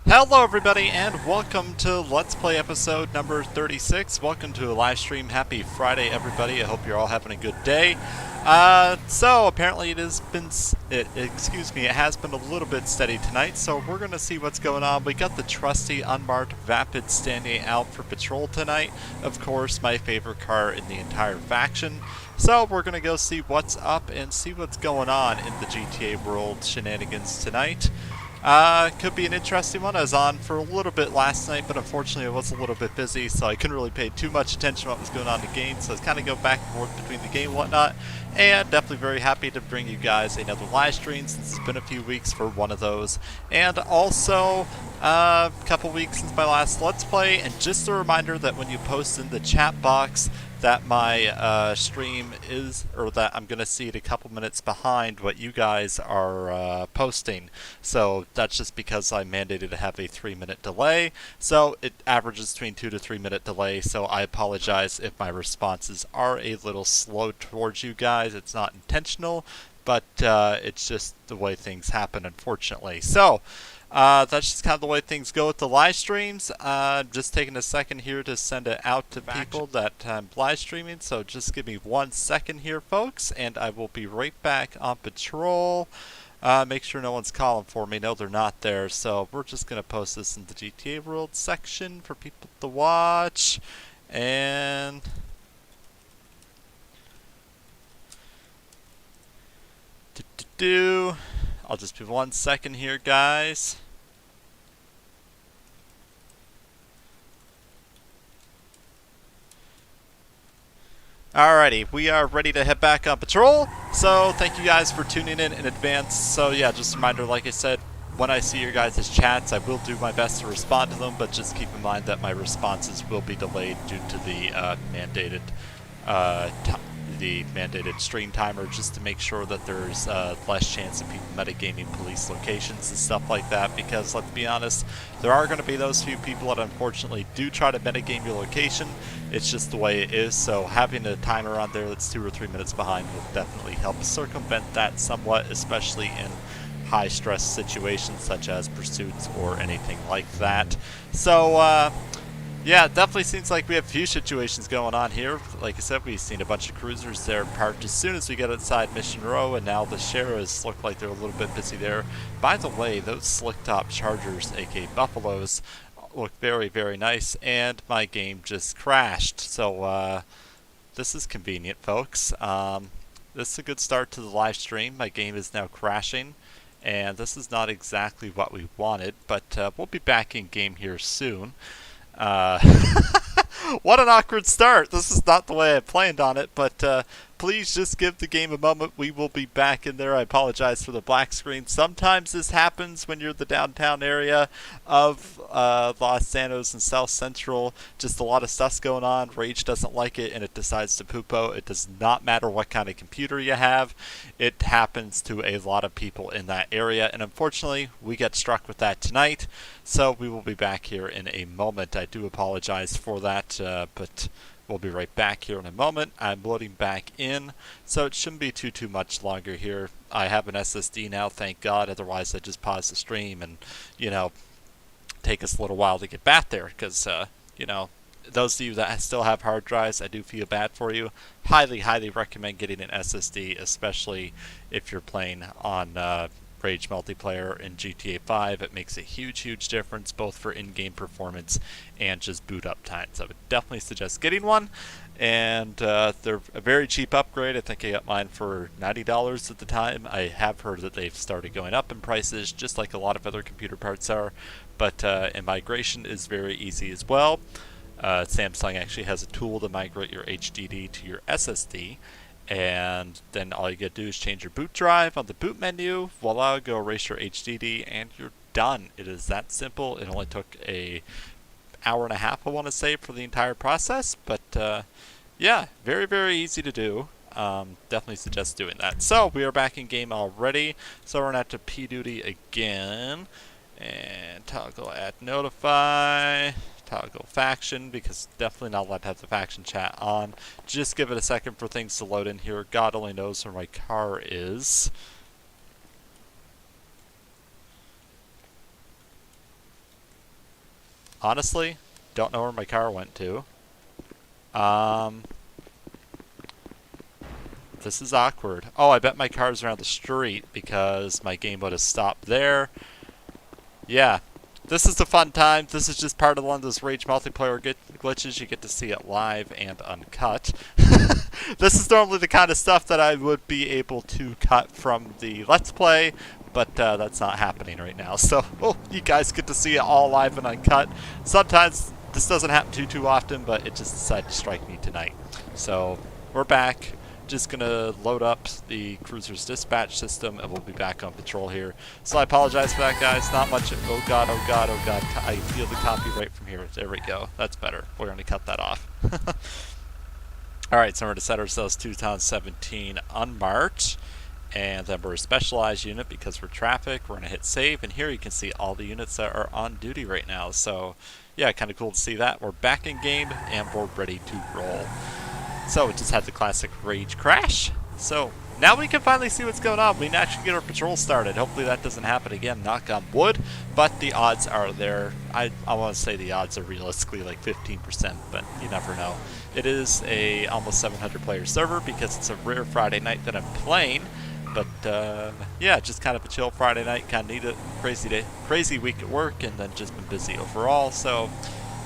Hello everybody and welcome to Let's Play episode number 36. Welcome to a live stream. Happy Friday everybody. I hope you're all having a good day. So apparently it has been a little bit steady tonight, so we're going to see what's going on. We got the trusty unmarked Vapid standing out for patrol tonight. Of course, my favorite car in the entire faction. So we're going to go see what's up and see what's going on in the GTA world shenanigans tonight. Could be an interesting one. I was on for a little bit last night, but unfortunately I was a little bit busy, so I couldn't really pay too much attention to what was going on in the game, so I was kind of going back and forth between the game and whatnot, and definitely very happy to bring you guys another live stream since it's been a few weeks for one of those, and also a couple weeks since my last Let's Play, and just a reminder that when you post in the chat box that my stream is, or that I'm going to see it a couple minutes behind what you guys are posting. So that's just because I mandated to have a 3-minute delay. So it averages between 2 to 3 minute delay. So I apologize if my responses are a little slow towards you guys. It's not intentional, but it's just the way things happen, unfortunately. So that's just kind of the way things go with the live streams. Just taking a second here to send it out to people that I'm live streaming. So just give me 1 second here, folks, and I will be right back on patrol. Make sure no one's calling for me. No, they're not there. So we're just going to post this in the GTA World section for people to watch. And I'll just be 1 second here, guys. Alrighty, we are ready to head back on patrol. So thank you guys for tuning in advance. So yeah, just a reminder, like I said, when I see your guys' chats, I will do my best to respond to them, but just keep in mind that my responses will be delayed due to the mandated stream timer, just to make sure that there's less chance of people metagaming police locations and stuff like that, because let's be honest, there are going to be those few people that unfortunately do try to metagame your location. It's just the way it is, so having a timer on there that's 2 or 3 minutes behind will definitely help circumvent that somewhat, especially in high stress situations such as pursuits or anything like that. So yeah, it definitely seems like we have a few situations going on here. Like I said, we've seen a bunch of cruisers there parked as soon as we get outside Mission Row, and now the Sierras look like they're a little bit busy there. By the way, those slick top Chargers, aka Buffaloes, look very, very nice, and my game just crashed. So this is convenient, folks. This is a good start to the live stream. My game is now crashing, and this is not exactly what we wanted, but we'll be back in game here soon. What an awkward start. This is not the way I planned on it, but please just give the game a moment. We will be back in there. I apologize for the black screen. Sometimes this happens when you're in the downtown area of Los Santos and South Central. Just a lot of stuff's going on. Rage doesn't like it, and it decides to poopo. It does not matter what kind of computer you have. It happens to a lot of people in that area, and unfortunately, we get struck with that tonight. So we will be back here in a moment. I do apologize for that, but we'll be right back here in a moment. I'm loading back in, so it shouldn't be too much longer here. I have an SSD now, thank God. Otherwise, I'd just pause the stream and, you know, take us a little while to get back there, because, you know, those of you that still have hard drives, I do feel bad for you. Highly, highly recommend getting an SSD, especially if you're playing on Rage multiplayer in GTA 5. It makes a huge difference both for in-game performance and just boot up times. I would definitely suggest getting one, and they're a very cheap upgrade. I think I got mine for $90 at the time. I have heard that they've started going up in prices, just like a lot of other computer parts are, but and migration is very easy as well. Samsung actually has a tool to migrate your HDD to your SSD, and then all you gotta do is change your boot drive on the boot menu, voila, go erase your HDD, and you're done. It is that simple. It only took an hour and a half, I want to say, for the entire process, but yeah, very easy to do. Definitely suggest doing that. So we are back in game already, so we're gonna have to P duty again, and toggle add notify, toggle faction, because definitely not allowed to have the faction chat on. Just give it a second for things to load in here. God only knows where my car is. Honestly, don't know where my car went to. This is awkward. Oh, I bet my car's around the street because my game would have stopped there. Yeah, this is the fun time. This is just part of one of those Rage multiplayer glitches. You get to see it live and uncut. This is normally the kind of stuff that I would be able to cut from the Let's Play, but that's not happening right now. So you guys get to see it all live and uncut. Sometimes this doesn't happen too often, but it just decided to strike me tonight. So we're back. Just gonna load up the cruiser's dispatch system and we'll be back on patrol here. So I apologize for that, guys. Not much. Oh god, oh god, oh god. I feel the copyright from here. There we go. That's better. We're gonna cut that off. Alright, so we're gonna set ourselves 2017 unmarked. And then we're a specialized unit because we're traffic. We're gonna hit save, and here you can see all the units that are on duty right now. So yeah, kind of cool to see that. We're back in game and we're ready to roll. So it just had the classic rage crash. So now we can finally see what's going on. We can actually get our patrol started. Hopefully that doesn't happen again, knock on wood. But the odds are there. I want to say the odds are realistically like 15%, but you never know. It is a almost 700 player server because it's a rare Friday night that I'm playing. But yeah, just kind of a chill Friday night. Kind of need a crazy week at work, and then just been busy overall. So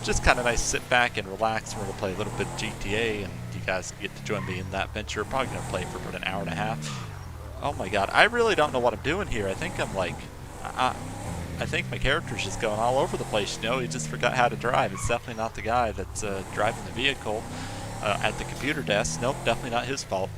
just kind of nice to sit back and relax. We're going to play a little bit of GTA, and you guys get to join me in that venture. Probably going to play for about an hour and a half. Oh my god, I really don't know what I'm doing here. I think I'm like, I think my character's just going all over the place. You know, he just forgot how to drive. It's definitely not the guy that's driving the vehicle at the computer desk. Nope, definitely not his fault.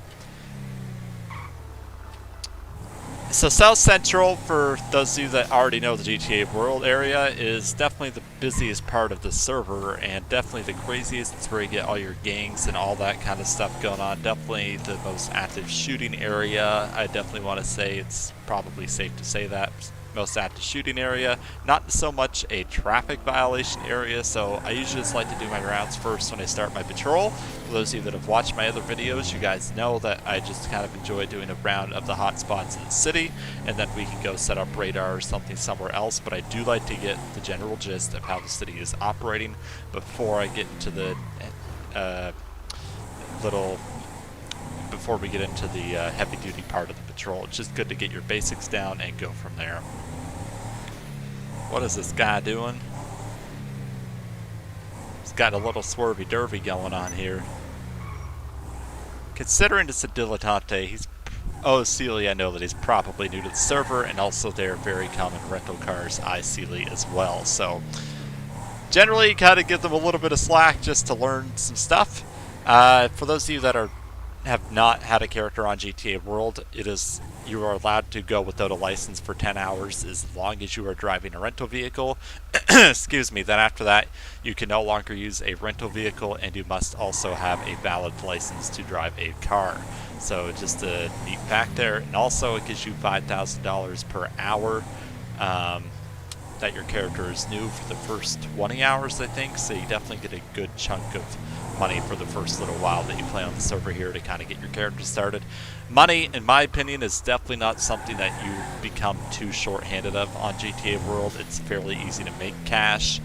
So South Central, for those of you that already know the GTA World area, is definitely the busiest part of the server and definitely the craziest. It's where you get all your gangs and all that kind of stuff going on. Definitely the most active shooting area. I definitely want to say it's probably safe to say that. Most active shooting area, not so much a traffic violation area, so I usually just like to do my rounds first when I start my patrol. For those of you that have watched my other videos, you guys know that I just kind of enjoy doing a round of the hot spots in the city, and then we can go set up radar or something somewhere else, but I do like to get the general gist of how the city is operating before I get into the before we get into the heavy duty part of the patrol. It's just good to get your basics down and go from there. What is this guy doing? He's got a little swervy-dervy going on here. Considering it's a dilettante, he's... Oh, Sealy, I know that he's probably new to the server, and also they're very common rental cars, Sealy, as well. So, generally, kind of give them a little bit of slack just to learn some stuff. For those of you that have not had a character on GTA World, you are allowed to go without a license for 10 hours as long as you are driving a rental vehicle. Excuse me. Then after that, you can no longer use a rental vehicle, and you must also have a valid license to drive a car. So just a neat fact there. And also it gives you $5,000 per hour that your character is new for the first 20 hours, I think. So you definitely get a good chunk of money for the first little while that you play on the server here to kind of get your character started. Money, in my opinion, is definitely not something that you become too short-handed of on GTA World. It's fairly easy to make cash,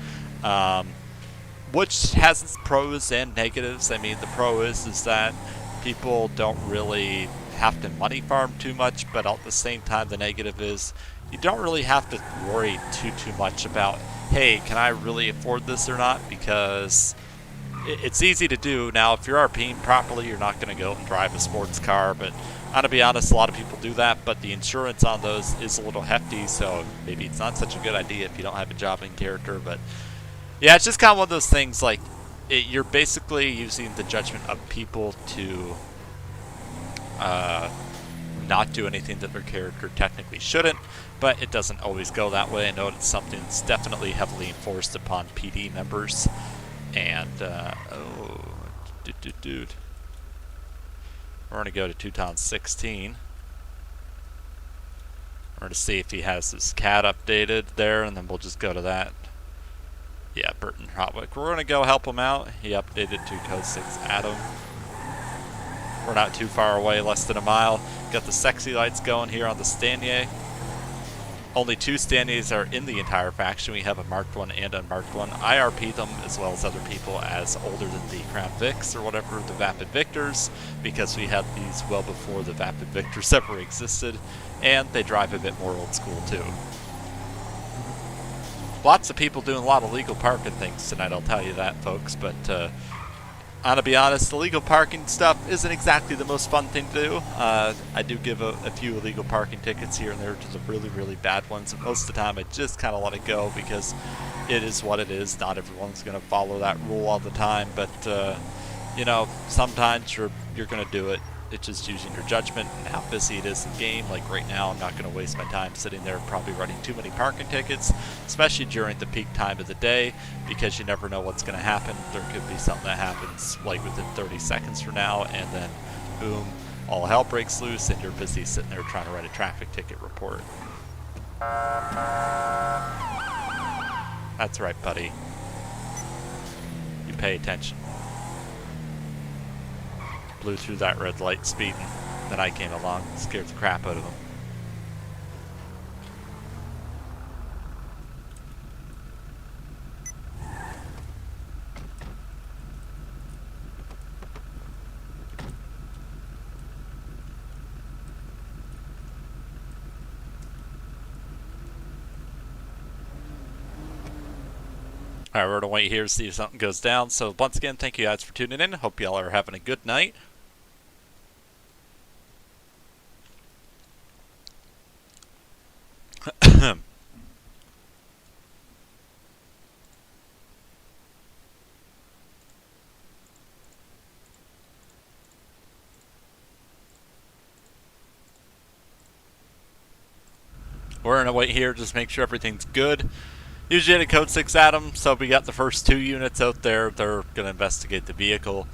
which has its pros and negatives. I mean, the pro is that people don't really have to money farm too much, but at the same time, the negative is you don't really have to worry too much about, hey, can I really afford this or not? Because it's easy to do. Now, if you're RPing properly, you're not going to go and drive a sports car, but I'm going to be honest, a lot of people do that, but the insurance on those is a little hefty, so maybe it's not such a good idea if you don't have a job in character. But yeah, it's just kind of one of those things, like, you're basically using the judgment of people to not do anything that their character technically shouldn't, but it doesn't always go that way. I know it's something that's definitely heavily enforced upon PD members. And, oh, dude. We're going to go to 2016. We're going to see if he has his CAD updated there, and then we'll just go to that. Yeah, Burton Hotwick. We're going to go help him out. He updated to Code 6 Adam. We're not too far away, less than a mile. Got the sexy lights going here on the Stanier. Only 2 standees are in the entire faction. We have a marked one and unmarked one. I RP them, as well as other people, as older than the Crown Vics, or whatever, the Vapid Victors, because we had these well before the Vapid Victors ever existed, and they drive a bit more old school too. Lots of people doing a lot of legal parking things tonight, I'll tell you that, folks, but I'm gonna be honest, the illegal parking stuff isn't exactly the most fun thing to do. I do give a few illegal parking tickets here and there to the really, really bad ones, and most of the time I just kind of let it go because it is what it is. Not everyone's gonna follow that rule all the time, but you know, sometimes you're gonna do it. It's just using your judgment and how busy it is in game. Like right now, I'm not going to waste my time sitting there probably running too many parking tickets, especially during the peak time of the day, because you never know what's going to happen. There could be something that happens like within 30 seconds from now, and then boom, all hell breaks loose, and you're busy sitting there trying to write a traffic ticket report. That's right, buddy. You pay attention. Blew through that red light speeding. Then I came along and scared the crap out of them. Alright, we're gonna wait here to see if something goes down. So once again, thank you guys for tuning in. Hope y'all are having a good night. We're gonna wait here, just make sure everything's good. Usually at a code 6 Atom, so we got the first 2 units out there. They're gonna investigate the vehicle,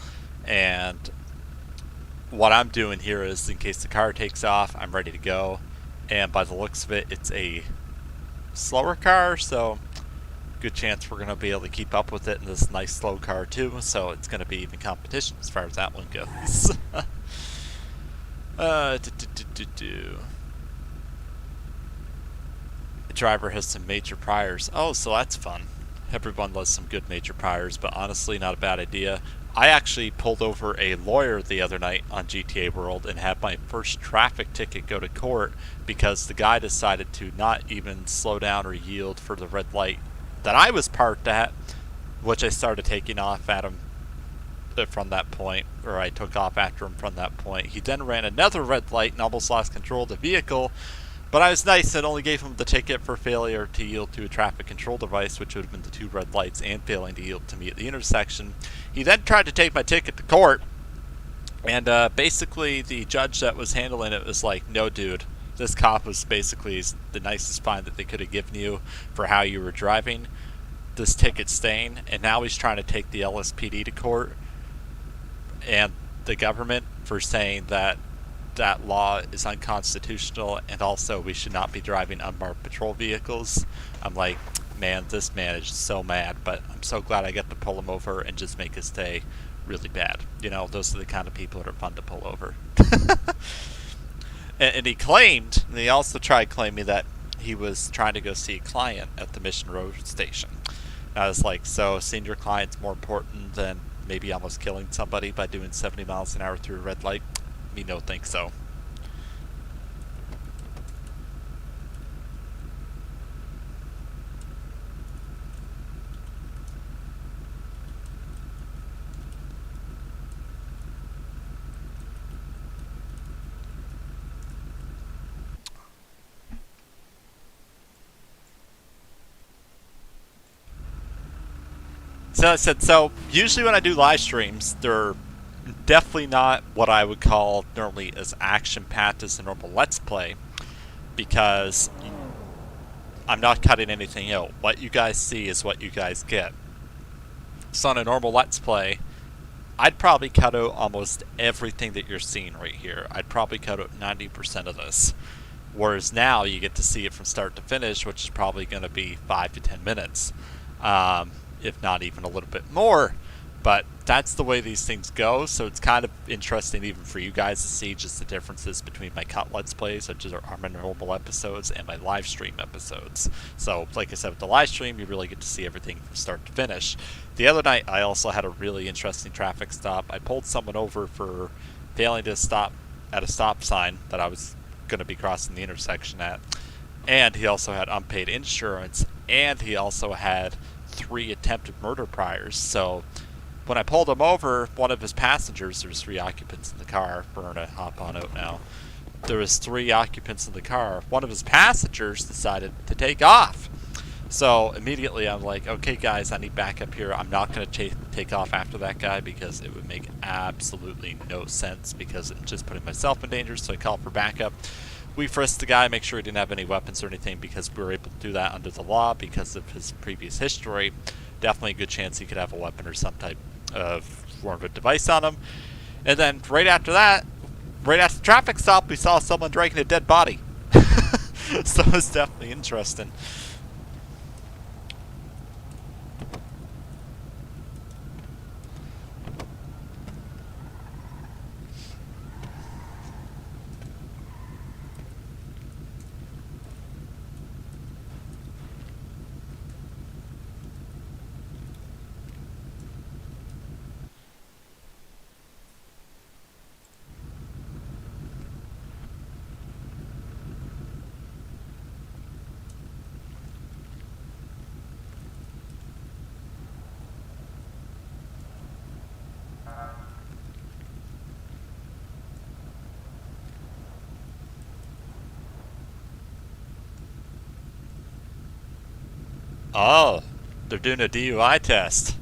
and what I'm doing here is, in case the car takes off, I'm ready to go. And by the looks of it, it's a slower car, so good chance we're gonna be able to keep up with it in this nice slow car too. So it's gonna be even competition as far as that one goes. The driver has some major priors. Oh, so that's fun. Everyone loves some good major priors, but honestly, not a bad idea. I actually pulled over a lawyer the other night on GTA World and had my first traffic ticket go to court because the guy decided to not even slow down or yield for the red light that I was parked at, which I started taking off at him from that point, or I took off after him from that point. He then ran another red light and almost lost control of the vehicle. But I was nice and only gave him the ticket for failure to yield to a traffic control device, which would have been the 2 red lights, and failing to yield to me at the intersection. He then tried to take my ticket to court, and basically the judge that was handling it was like, no dude, this cop was basically the nicest fine that they could have given you for how you were driving. This ticket's staying, and now he's trying to take the LSPD to court and the government for saying that that law is unconstitutional, and also we should not be driving unmarked patrol vehicles. I'm like, man, this man is so mad, but I'm so glad I get to pull him over and just make his day really bad. You know, those are the kind of people that are fun to pull over. and he claimed, and he also tried claiming that he was trying to go see a client at the Mission Road station. And I was like, so seeing your client's more important than maybe almost killing somebody by doing 70 miles an hour through a red light? Me no think so. So I said, so usually when I do live streams, they're definitely not what I would call normally as action-packed as a normal Let's Play, because I'm not cutting anything out. What you guys see is what you guys get. So on a normal Let's Play, I'd probably cut out almost everything that you're seeing right here. I'd probably cut out 90% of this. Whereas now you get to see it from start to finish, which is probably going to be 5 to 10 minutes. If not even a little bit more. But that's the way these things go. So it's kind of interesting even for you guys to see just the differences between my cut Let's Plays, such as our normal episodes, and my live stream episodes. So like I said, with the live stream, you really get to see everything from start to finish. The other night, I also had a really interesting traffic stop. I pulled someone over for failing to stop at a stop sign that I was going to be crossing the intersection at. And he also had unpaid insurance, and he also had 3 attempted murder priors. So when I pulled him over, one of his passengers, there's 3 occupants in the car. We're going to hop on out now. There was 3 occupants in the car. One of his passengers decided to take off. So immediately I'm like, okay guys, I need backup here. I'm not going to take off after that guy because it would make absolutely no sense, because I'm just putting myself in danger. So I called for backup. We frisked the guy, make sure he didn't have any weapons or anything, because we were able to do that under the law because of his previous history. Definitely a good chance he could have a weapon or some type of form of a device on him. And then right after that, right after the traffic stop, we saw someone dragging a dead body. So it's definitely interesting. Oh, they're doing a DUI test.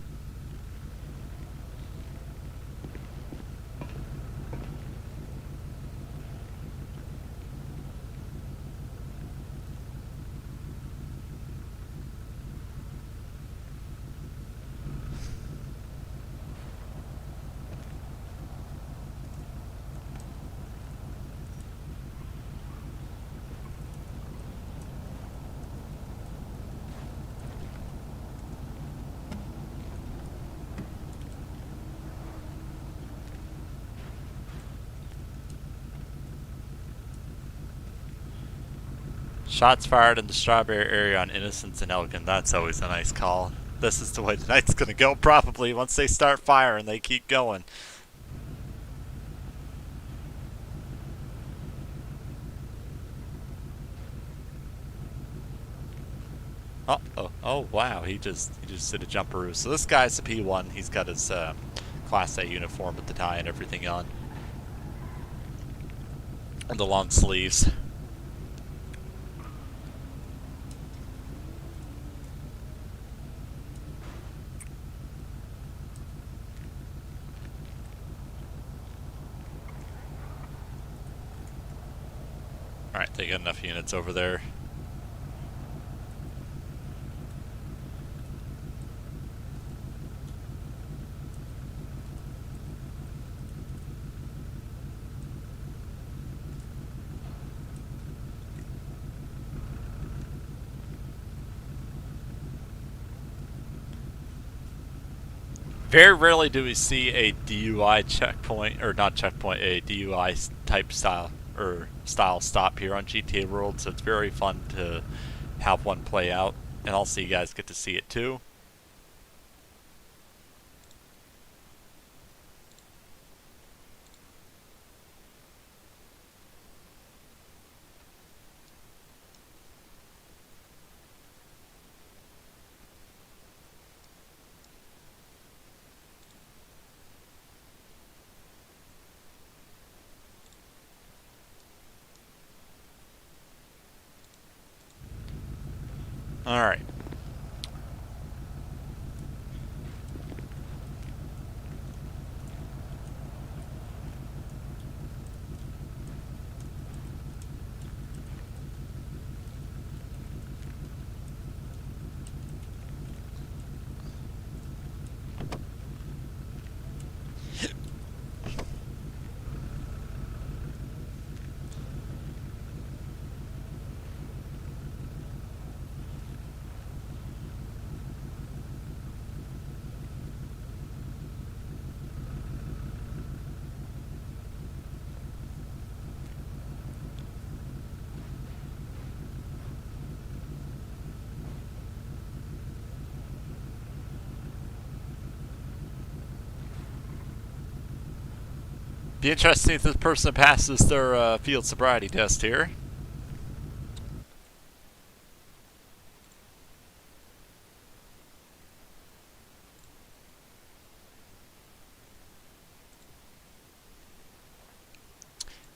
Shots fired in the Strawberry area on Innocence and Elgin. That's always a nice call. This is the way the night's gonna go, probably. Once they start firing, they keep going. Oh, wow, he just did a jumperoo. So this guy's a P1. He's got his Class A uniform with the tie and everything on. And the long sleeves. Alright, they got enough units over there. Very rarely do we see a DUI checkpoint, or not checkpoint, a DUI type style stop here on GTA World, so it's very fun to have one play out, and also you guys get to see it too. Alright. Be interesting if this person passes their field sobriety test here.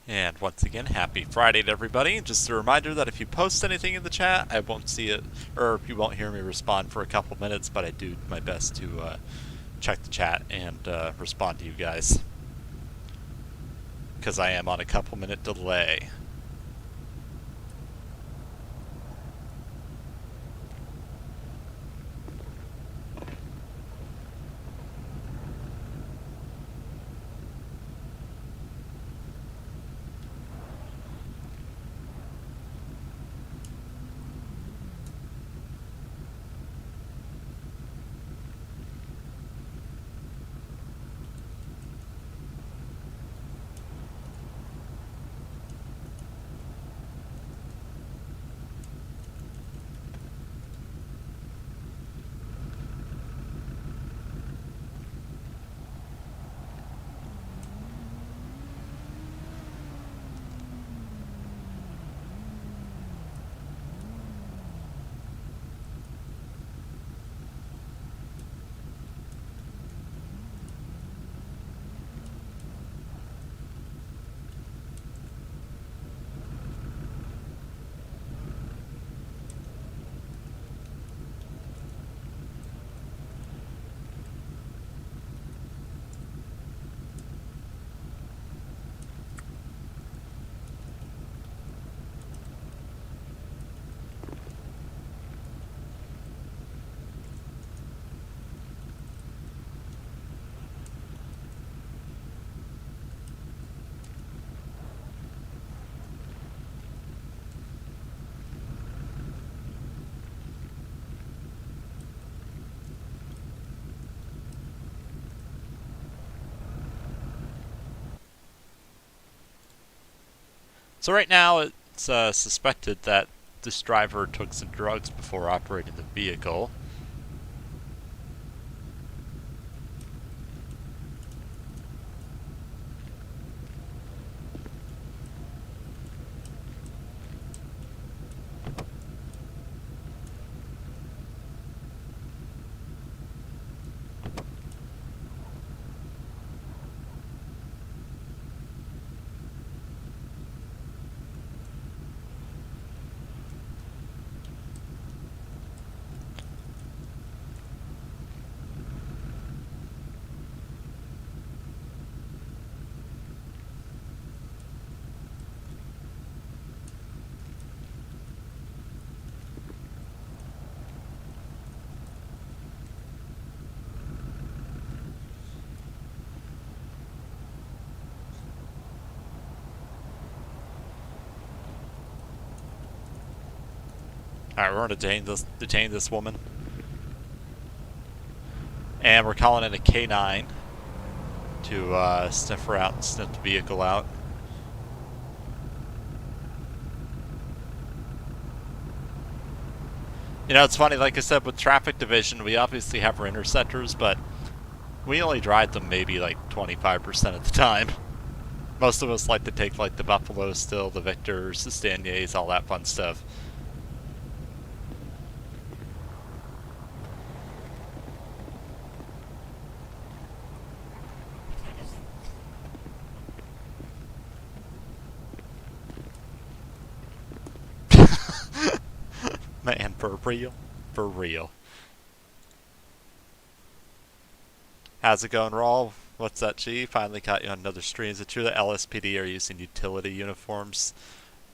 And once again, happy Friday to everybody. Just a reminder that if you post anything in the chat, I won't see it, or you won't hear me respond for a couple minutes, but I do my best to check the chat and respond to you guys, because I am on a couple minute delay. So right now it's suspected that this driver took some drugs before operating the vehicle. Alright, we're going to detain this woman. And we're calling in a K9 to sniff her out and sniff the vehicle out. You know, it's funny, like I said, with traffic division, we obviously have our interceptors, but we only drive them maybe like 25% of the time. Most of us like to take like the Buffalo still, the Victors, the Staniers, all that fun stuff. Man, for real? For real. How's it going, Rawl? What's that, G? Finally caught you on another stream. Is it true that LSPD are using utility uniforms?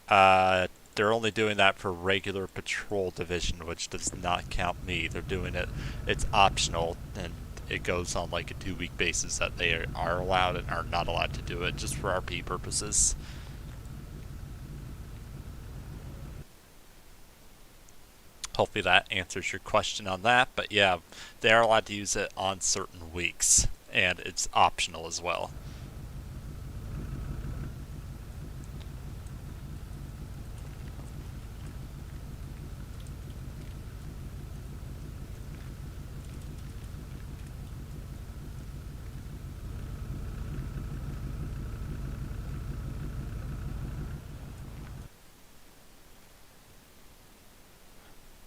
They're only doing that for regular patrol division, which does not count me. They're doing it, it's optional, and it goes on like a 2-week basis that they are allowed and are not allowed to do it, just for RP purposes. Hopefully that answers your question on that, but yeah, they are allowed to use it on certain weeks, and it's optional as well.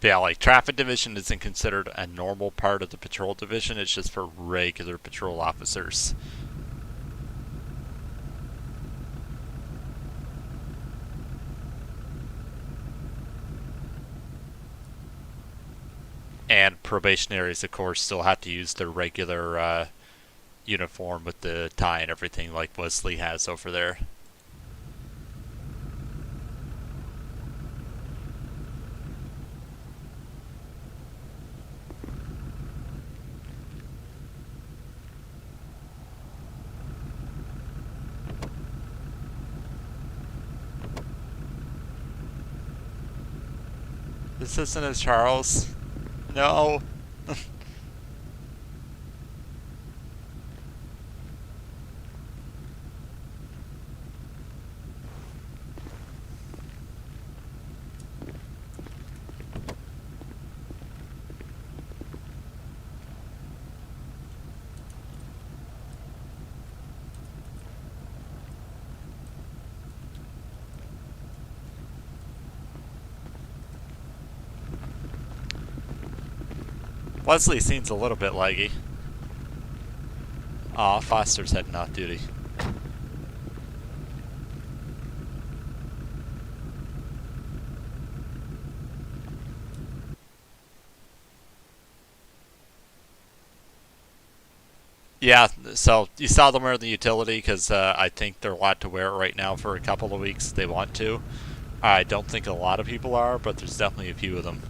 But yeah, like traffic division isn't considered a normal part of the patrol division. It's just for regular patrol officers. And probationaries, of course, still have to use their regular uniform with the tie and everything like Wesley has over there. This isn't a Charles. No. Wesley seems a little bit laggy. Aw, Foster's heading off duty. Yeah, so you saw them wear the utility because I think they're allowed to wear it right now for a couple of weeks if they want to. I don't think a lot of people are, but there's definitely a few of them.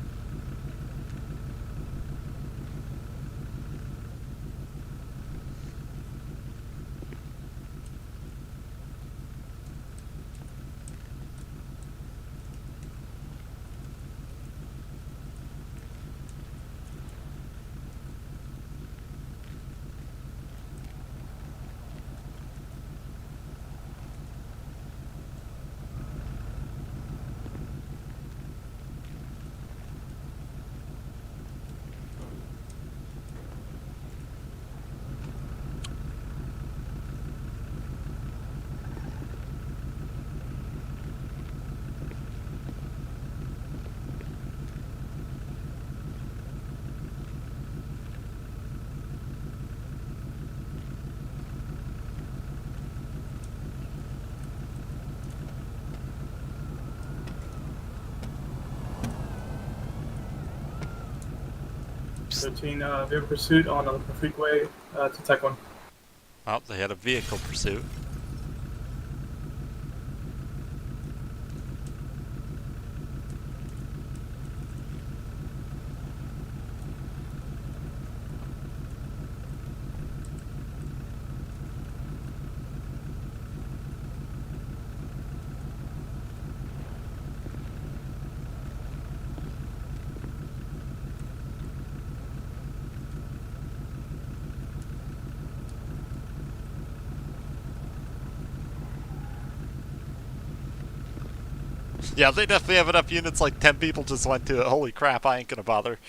Routine vehicle pursuit on the freeway to Tech 1. Oh, they had a vehicle pursuit. Yeah, they definitely have enough units, like 10 people just went to it. Holy crap, I ain't gonna bother.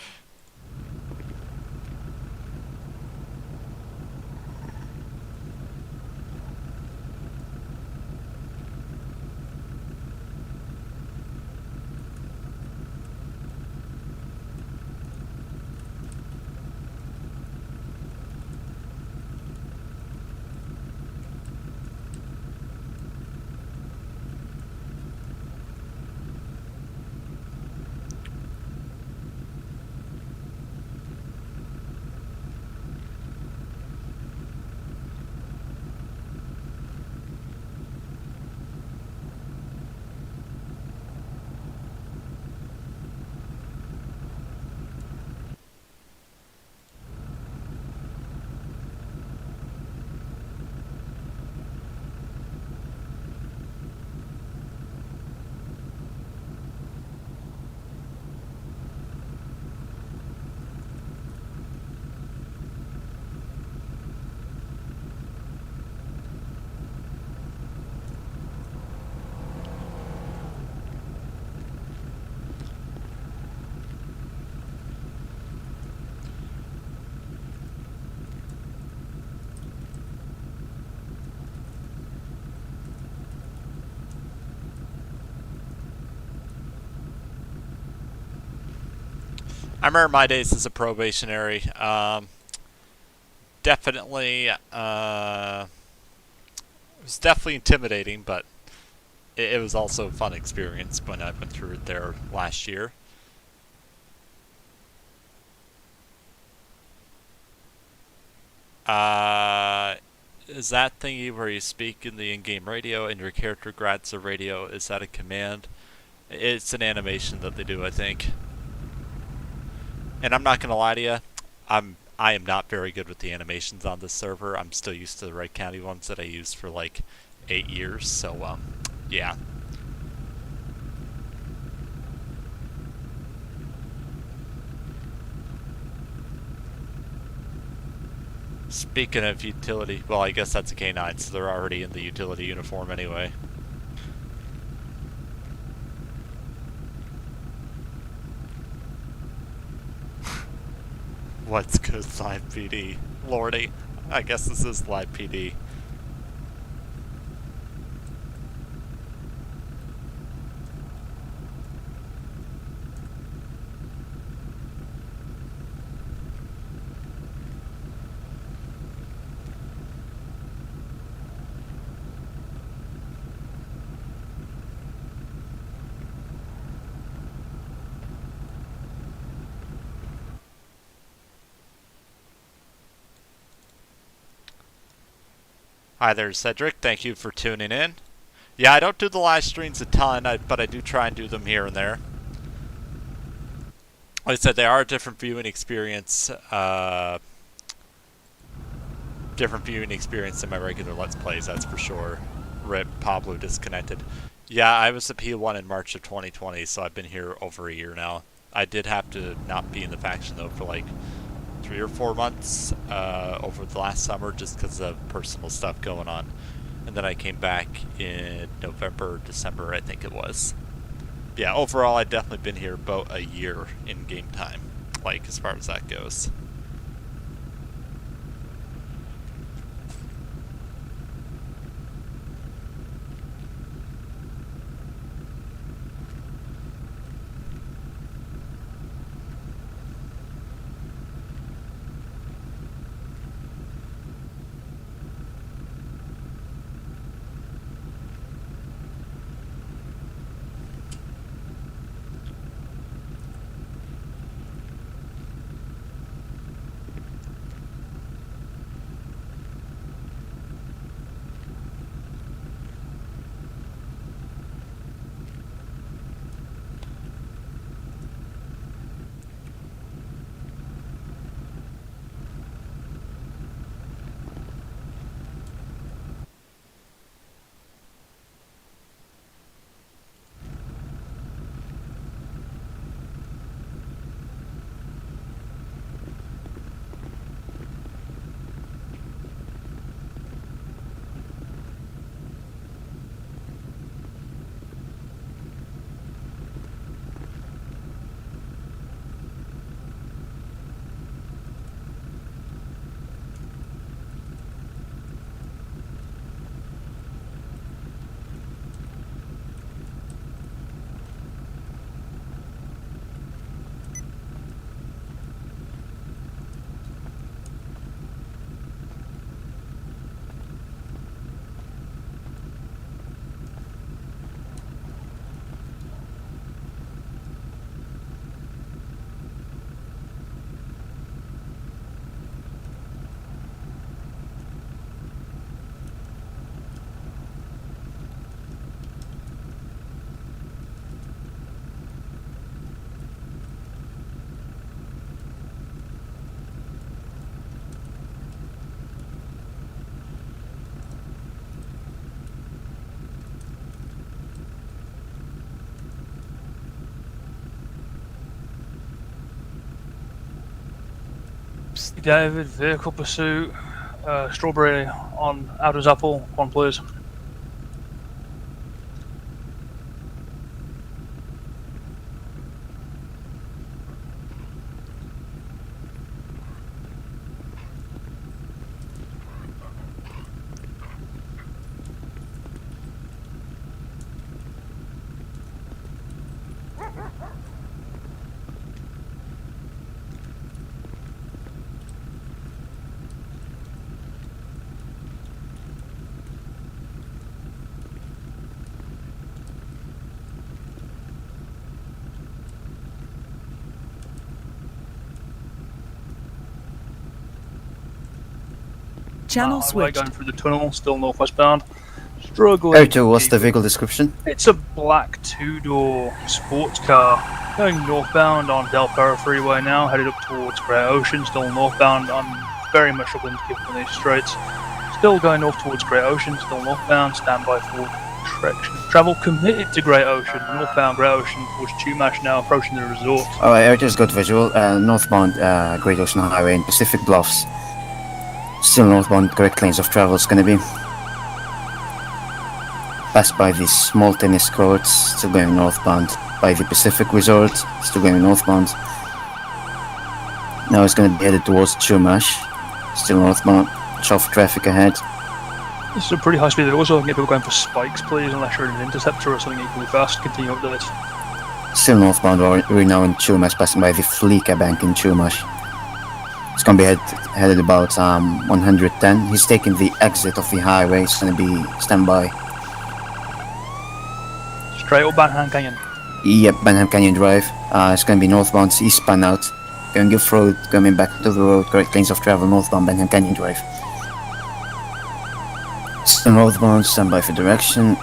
I remember my days as a probationary. Definitely, it was definitely intimidating, but it was also a fun experience when I went through it there last year. Is that thingy where you speak in the in-game radio and your character grabs the radio? Is that a command? It's an animation that they do, I think. And I'm not gonna lie to you, I am not very good with the animations on this server. I'm still used to the Wright County ones that I used for like 8 years. So yeah. Speaking of utility, well, I guess that's a K9, so they're already in the utility uniform anyway. What's good, Live PD? Lordy, I guess this is Live PD. Hi there, Cedric. Thank you for tuning in. Yeah, I don't do the live streams a ton, but I do try and do them here and there. Like I said, they are a different viewing experience. Different viewing experience than my regular Let's Plays, that's for sure. Rip, Pablo disconnected. Yeah, I was a P1 in March of 2020, so I've been here over a year now. I did have to not be in the faction, though, for like 3 or 4 months over the last summer just because of personal stuff going on. And then I came back in November, December, I think it was. Yeah, overall, I've definitely been here about a year in game time, like, as far as that goes. David, vehicle pursuit, strawberry on Adam's apple, one please. Channel highway switched. going through the tunnel, still northwest bound. Struggling. AIR2, what's the vehicle description? It's a black two-door sports car going northbound on Del Perro Freeway now, headed up towards Great Ocean, still northbound. I'm very much struggling to keep up on these straights. Still going north towards Great Ocean, still northbound, standby for direction. Travel committed to Great Ocean, northbound Great Ocean towards Chumash now, approaching the resort. Alright, AIR2's got visual, northbound Great Ocean Highway in Pacific Bluffs. Still northbound, correct lanes of travel is gonna be. Passed by the small tennis courts, still going northbound. By the Pacific Resort, still going northbound. Now it's gonna be headed towards Chumash, still northbound. Watch out for traffic ahead. This is a pretty high speed. Also, I can get people going for spikes, please, unless you're in an interceptor or something equally fast. Continue updates. Still northbound, we're now in Chumash, passing by the Fleeka Bank in Chumash. It's gonna be headed about 110. He's taking the exit of the highway, it's gonna be standby. Straight up Banham Canyon. Yep, Benham Canyon Drive. It's gonna be northbound, eastbound out. Going off road, coming back to the road, correct lanes of travel, northbound Benham Canyon Drive. Still northbound, standby for direction.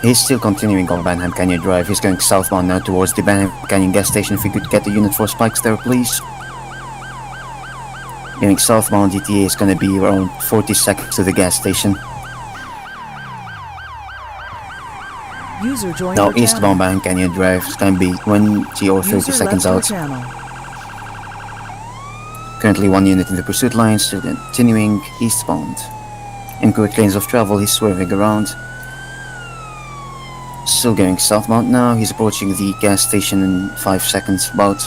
He's still continuing on Benham Canyon Drive. He's going southbound now towards the Benham Canyon gas station. If we could get the unit for spikes there, please. Going southbound, ETA is gonna be around 40 seconds to the gas station. User joined Now your channel. eastbound Benham Canyon Drive. It's gonna be 20 or 30 User seconds left out. your channel. Currently one unit in the pursuit line, still continuing eastbound. In correct lanes of travel, he's swerving around. Still going southbound now, he's approaching the gas station in 5 seconds about.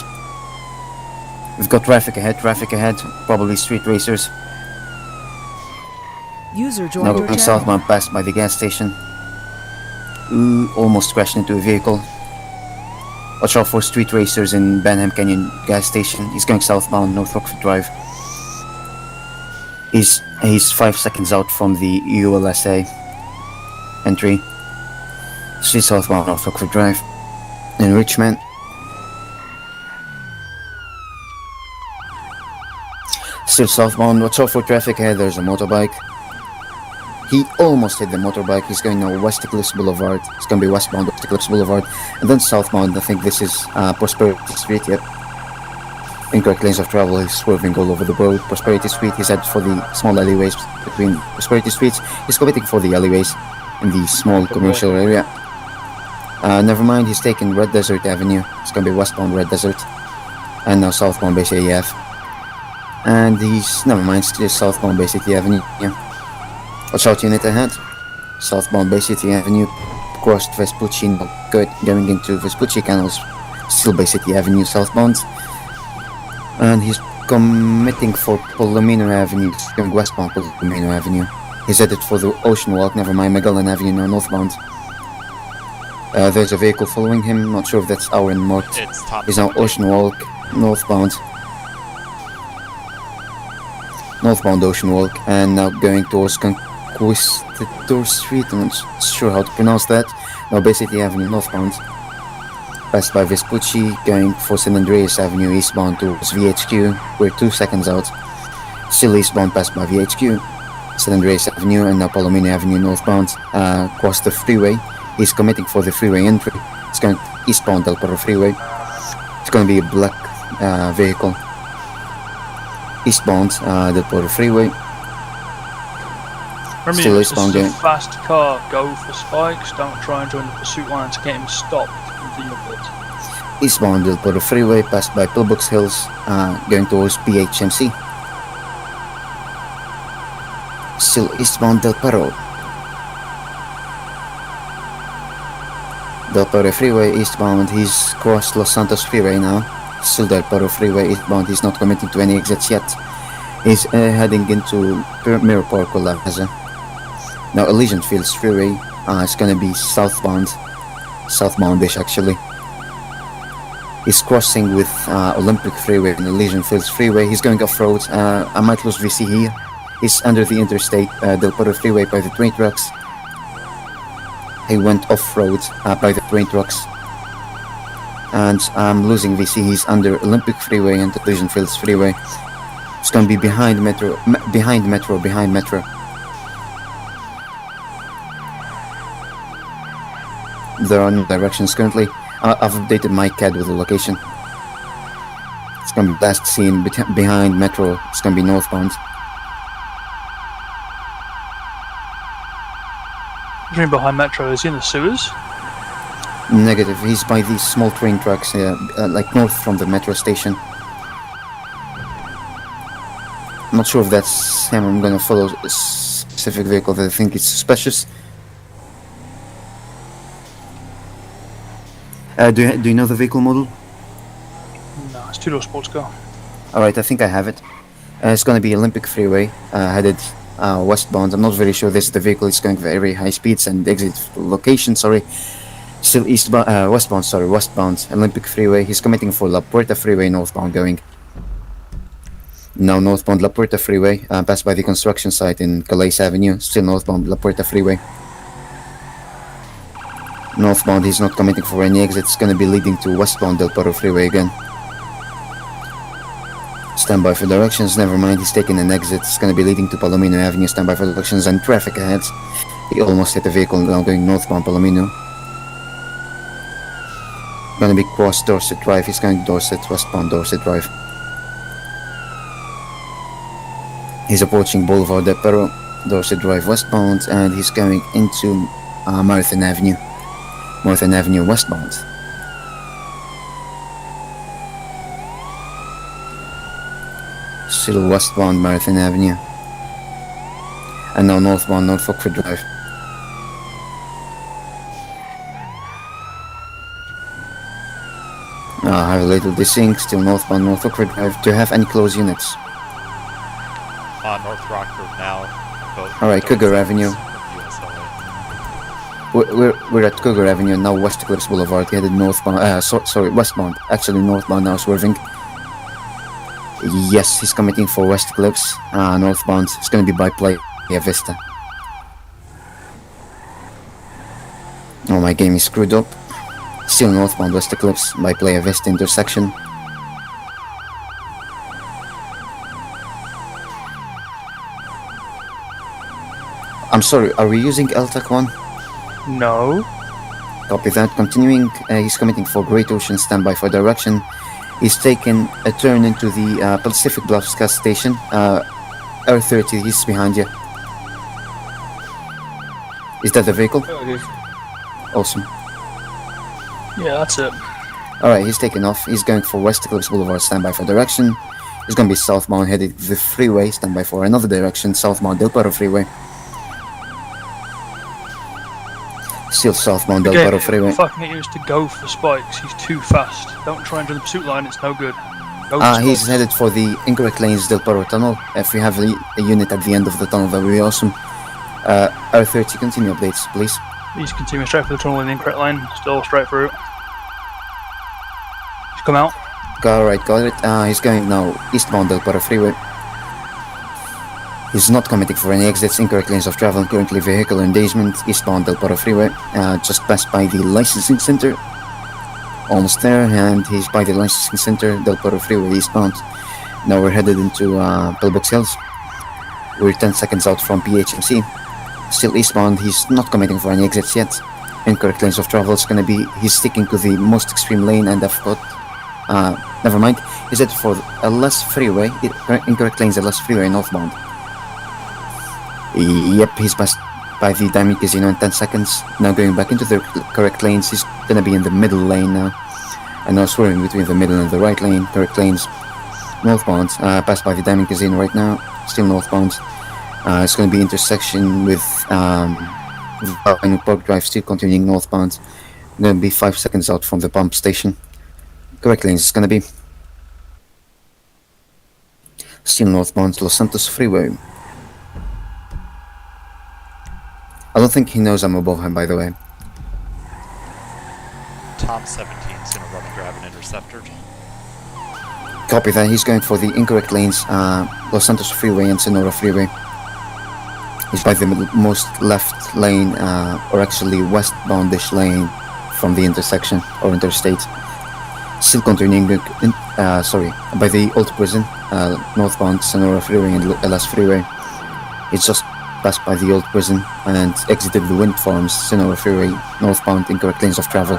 We've got traffic ahead, probably street racers. User joined Now your going channel. southbound, passed by the gas station. Ooh, almost crashed into a vehicle. Watch out for street racers in Benham Canyon gas station. He's going southbound, North Rockford Drive. He's 5 seconds out from the ULSA entry. Street southbound, North Rockford Drive. In Richmond. Still southbound, watch out for traffic ahead, there's a motorbike. He almost hit the motorbike. He's going now West Eclipse Boulevard. It's going to be westbound West Eclipse Boulevard. And then southbound, I think this is Prosperity Street, yep. Incorrect lanes of travel, he's swerving all over the road. Prosperity Street, he's headed for the small alleyways between Prosperity Streets. He's committing for the alleyways in the small commercial area. Never mind, he's taking Red Desert Avenue. It's going to be westbound Red Desert. And now southbound Bay City Ave. And he's, never mind, it's just southbound Bay City Avenue, yeah. Watch out unit ahead. Southbound Bay City Avenue, crossed Vespucci, going into Vespucci canals, still Bay City Avenue southbound. And he's committing for Palomino Avenue, going westbound Palomino Avenue. He's headed for the Ocean Walk, never mind, Magellan Avenue now northbound. There's a vehicle following him, not sure if that's our and Mort. It's top. He's now Ocean Walk, northbound. Northbound Ocean Walk, and now going towards Conquistador Street, I'm not sure how to pronounce that. Now Bay City Avenue northbound. Passed by Vespucci, going for San Andreas Avenue eastbound towards VHQ. We're 2 seconds out. Still eastbound, passed by VHQ. San Andreas Avenue and now Palomino Avenue northbound. Across the freeway. He's committing for the freeway entry. It's going eastbound Del Perro Freeway. It's going to be a black vehicle. Eastbound Del Perro Freeway. Remember, Still this eastbound, is a yeah. fast car. Go for spikes. Don't try and join the pursuit line to get him stopped. Continue updates. Eastbound Del Perro Freeway, passed by Pillbox Hills, going towards PHMC. Still eastbound Del Perro. Del Perro Freeway eastbound, he's crossed Los Santos Freeway now. Still Del Perro Freeway eastbound, he's not committing to any exits yet. He's heading into Mirror Park or La Plaza. Now Elysian Fields Freeway, it's gonna be southbound. Southboundish actually. He's crossing with Olympic Freeway and Elysian Fields Freeway. He's going off-road. I might lose VC here. He's under the interstate, Del Perro Freeway by the train tracks. He went off-road by the train tracks. And I'm losing VC. He's under Olympic Freeway and Elysian Fields Freeway. It's gonna be behind Metro, behind Metro. There are no directions currently. I've updated my CAD with the location. It's gonna be last seen behind Metro. It's gonna be northbound. What do you mean behind Metro? Is he in the sewers? Negative. He's by these small train tracks, like north from the metro station. I'm not sure if that's him. I'm gonna follow a specific vehicle that I think is suspicious. Do you know the vehicle model? No, it's two-door sports car. Alright, I think I have it. It's gonna be Olympic Freeway, headed westbound. I'm not very sure this is the vehicle. It's going very high speeds and exit location, sorry. Still westbound, Olympic Freeway. He's committing for La Puerta Freeway, northbound going. Now northbound La Puerta Freeway, passed by the construction site in Calais Avenue. Still northbound La Puerta Freeway. Northbound, he's not committing for any exit. It's gonna be leading to westbound Del Perro Freeway again. Stand by for directions, never mind, he's taking an exit. It's gonna be leading to Palomino Avenue. Stand by for directions and traffic ahead. He almost hit the vehicle, now going northbound Palomino. Gonna be cross Dorset Drive. He's going Dorset, westbound Dorset Drive. He's approaching Boulevard Del Perro, Dorset Drive westbound, and he's going into Marathon Avenue. Marathon Avenue westbound. Still westbound Marathon Avenue. And now northbound Norfolk Drive. Have a little desync, still northbound Norfolk Drive. Do you have any close units? On North Rockford now. Alright, Cougar Avenue. We're at Cougar Avenue now, West Cliffs Boulevard, headed northbound. Westbound. Actually, northbound now, swerving. Yes, he's committing for West Cliffs, northbound. It's gonna be by Playa Vista. Oh, my game is screwed up. Still northbound West Cliffs by Playa Vista intersection. I'm sorry, are we using LTAC 1? No. Copy that. Continuing, he's committing for Great Ocean, standby for direction. He's taken a turn into the Pacific Bluffs gas station. AIR2, he's behind you. Is that the vehicle? Awesome. Yeah, that's it. Alright, he's taken off. He's going for West Cliffs Boulevard, standby for direction. He's gonna be southbound, headed the freeway, standby for another direction, southbound Del Perro Freeway. Still southbound Del Perro Freeway. Fucking get used to go for spikes. He's too fast. Don't try and join the pursuit line. It's no good. He's headed for the incorrect lanes Del Perro tunnel. If we have a unit at the end of the tunnel, that would be awesome. R30, continue updates, please. He's continuing straight for the tunnel in the incorrect line. Still straight through. He's come out. Alright, got it. He's going now eastbound Del Perro Freeway. He's not committing for any exits, incorrect lanes of travel, currently vehicle engagement, eastbound Del Perro Freeway, just passed by the licensing center, almost there, and he's by the licensing center, Del Perro Freeway, eastbound. Now we're headed into Pillbox Hills. We're 10 seconds out from PHMC, still eastbound. He's not committing for any exits yet, incorrect lanes of travel. It's gonna be, he's sticking to the most extreme lane, and I've got, never mind, he's headed for LS Freeway, incorrect lanes LS Freeway northbound. Yep, he's passed by the Diamond Casino in 10 seconds. Now going back into the correct lanes. He's gonna be in the middle lane now. And now swerving between the middle and the right lane. Correct lanes. Northbound. Passed by the Diamond Casino right now. Still northbound. It's gonna be intersection with Park Drive. Still continuing northbound. Gonna be 5 seconds out from the pump station. Correct lanes. It's gonna be still northbound Los Santos Freeway. I don't think he knows I'm above him, by the way. Tom 17's gonna run and grab an interceptor. Copy that. He's going for the incorrect lanes, Los Santos Freeway and Sonora Freeway. He's by the most left lane, or actually westboundish lane from the intersection or interstate. Still continuing, by the old prison. northbound Sonora Freeway and LS Freeway. He's just passed by the old prison and exited the wind farms Sonora Freeway northbound incorrect lanes of travel.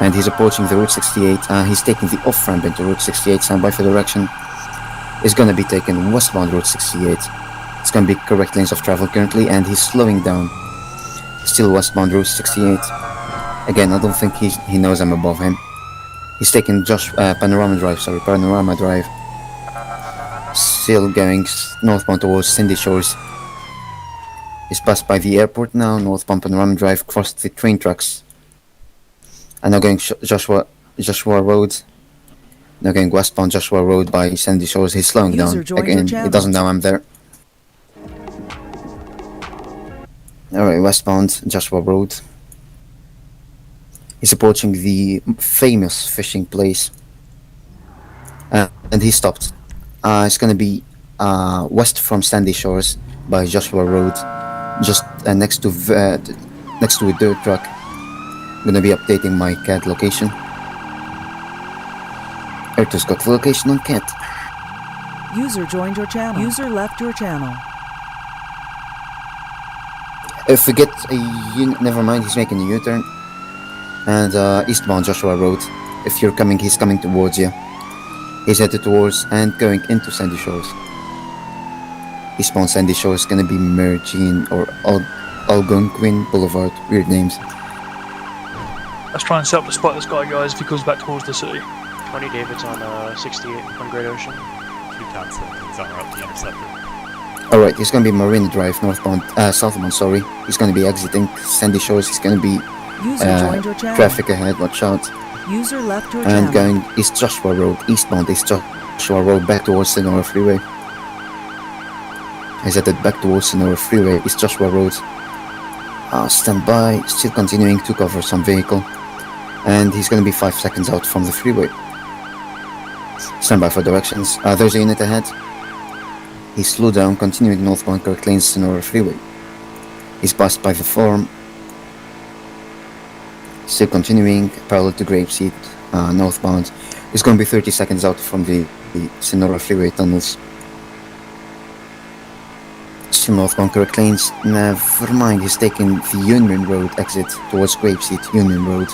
And he's approaching the Route 68. He's taking the off-ramp into Route 68. Standby for direction. Is going to be taken westbound Route 68. It's going to be correct lanes of travel currently, and he's slowing down. Still westbound Route 68. Again, I don't think he knows I'm above him. He's taking Panorama Drive. Still going northbound towards Sandy Shores. He's passed by the airport now, northbound Panorama Drive, crossed the train tracks. And now going Joshua Road. Now going westbound Joshua Road by Sandy Shores. He's slowing down. Again, he doesn't know I'm there. Alright, westbound Joshua Road. He's approaching the famous fishing place. And he stopped. It's gonna be west from Sandy Shores by Joshua Road, just next to a dirt truck. I'm gonna be updating my CAD location. AIR2's got the location on CAD. User joined your channel. User left your channel. Forget never mind, he's making a U-turn. And eastbound Joshua Road. If you're coming, he's coming towards you. He's headed towards and going into Sandy Shores. Eastbound Sandy Shores gonna be Mergine or Algonquin Boulevard. Weird names. Let's try and set up to spot this guy, guys, if he goes back towards the city. 20 David's on 68 on Great Ocean. 2 times 17's on route to the interceptor. Alright, he's gonna be Marina Drive, southbound, sorry. He's gonna be exiting Sandy Shores. He's gonna be User joined your channel. traffic ahead, watch out. User left your And channel. going East Joshua Road, eastbound East Joshua Road back towards Sonora Freeway. He's headed back towards Sonora Freeway, East Joshua Road. Stand by, still continuing to cover some vehicle. And he's gonna be 5 seconds out from the freeway. Stand by for directions. There's a unit ahead. He slowed down, continuing northbound correct lanes Sonora Freeway. He's passed by the farm. Still continuing parallel to Grapeseed, northbound. He's going to be 30 seconds out from the Sonora Freeway tunnels. Still northbound correct lanes. Never mind, he's taking the Union Road exit towards Grapeseed, Union Road.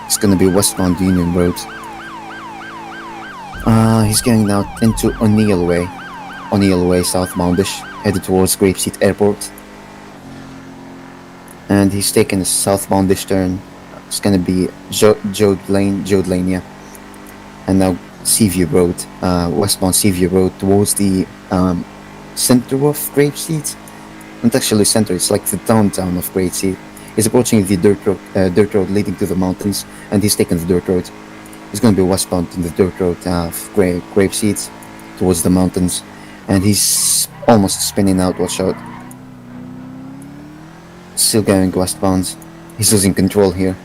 It's going to be westbound Union Road. He's going now into O'Neill Way southboundish, headed towards Grapeseed Airport. And he's taking a southboundish turn. It's gonna be Jode Lane, yeah. And now Seaview Road, westbound Seaview Road towards the center of Grapeseed. Not actually center, it's like the downtown of Grapeseed. He's approaching the dirt road leading to the mountains, and he's taking the dirt road. He's gonna be westbound in the dirt road of Grapeseed towards the mountains, and he's almost spinning out, watch out. Still going westbound. He's losing control here.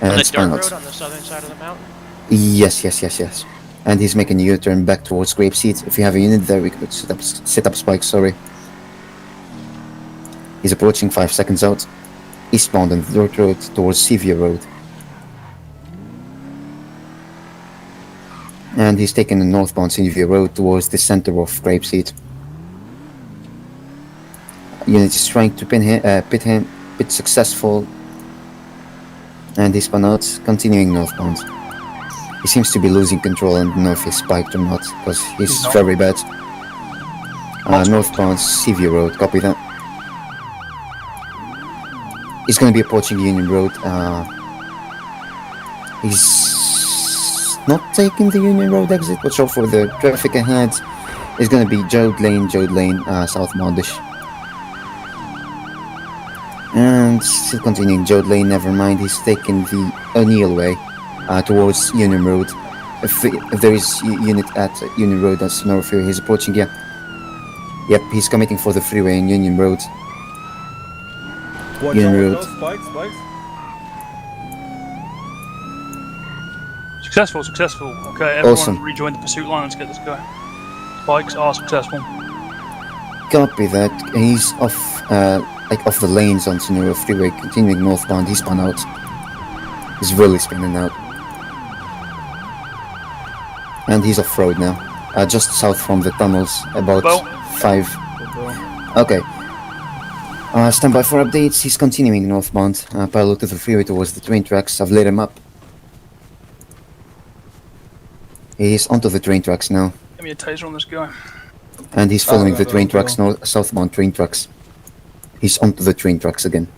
On the spun dirt out. road on the southern side of the mountain? Yes. And he's making a U-turn back towards Grapeseed. If you have a unit there, we could set up spikes, sorry. He's approaching 5 seconds out. Eastbound on the dirt road towards Seaview Road. And he's taking the northbound Seaview Road towards the center of Grapeseed. Unit is trying to pit successful. And he spun out, continuing northbound. He seems to be losing control, and I don't know if he's spiked or not, because he's very bad. Northbound Seaview Road, copy that. He's going to be approaching Union Road. He's not taking the Union Road exit. Watch out for the traffic ahead. It's going to be Jode Lane, southboundish. And still continuing Jode Lane, never mind, he's taking the O'Neill Way towards Union Road. If there is unit at Union Road, that's Sonora Freeway, he's approaching, yeah. Yep, he's committing for the freeway in Union Road. Watch Union out, Road. those spikes. Successful. Okay, everyone Awesome. rejoin the pursuit line. Let's get this guy. Spikes are successful. Copy that. He's off the lanes on Sonora Freeway, continuing northbound. He's spun out. He's really spinning out. And he's off-road now. Just south from the tunnels, about Bo? 5. Okay. Stand by for updates. He's continuing northbound. Parallel to the freeway towards the train tracks. I've lit him up. He's onto the train tracks now. Give me a taser on this guy. And he's following the train tracks, southbound train tracks. He's onto the train tracks again.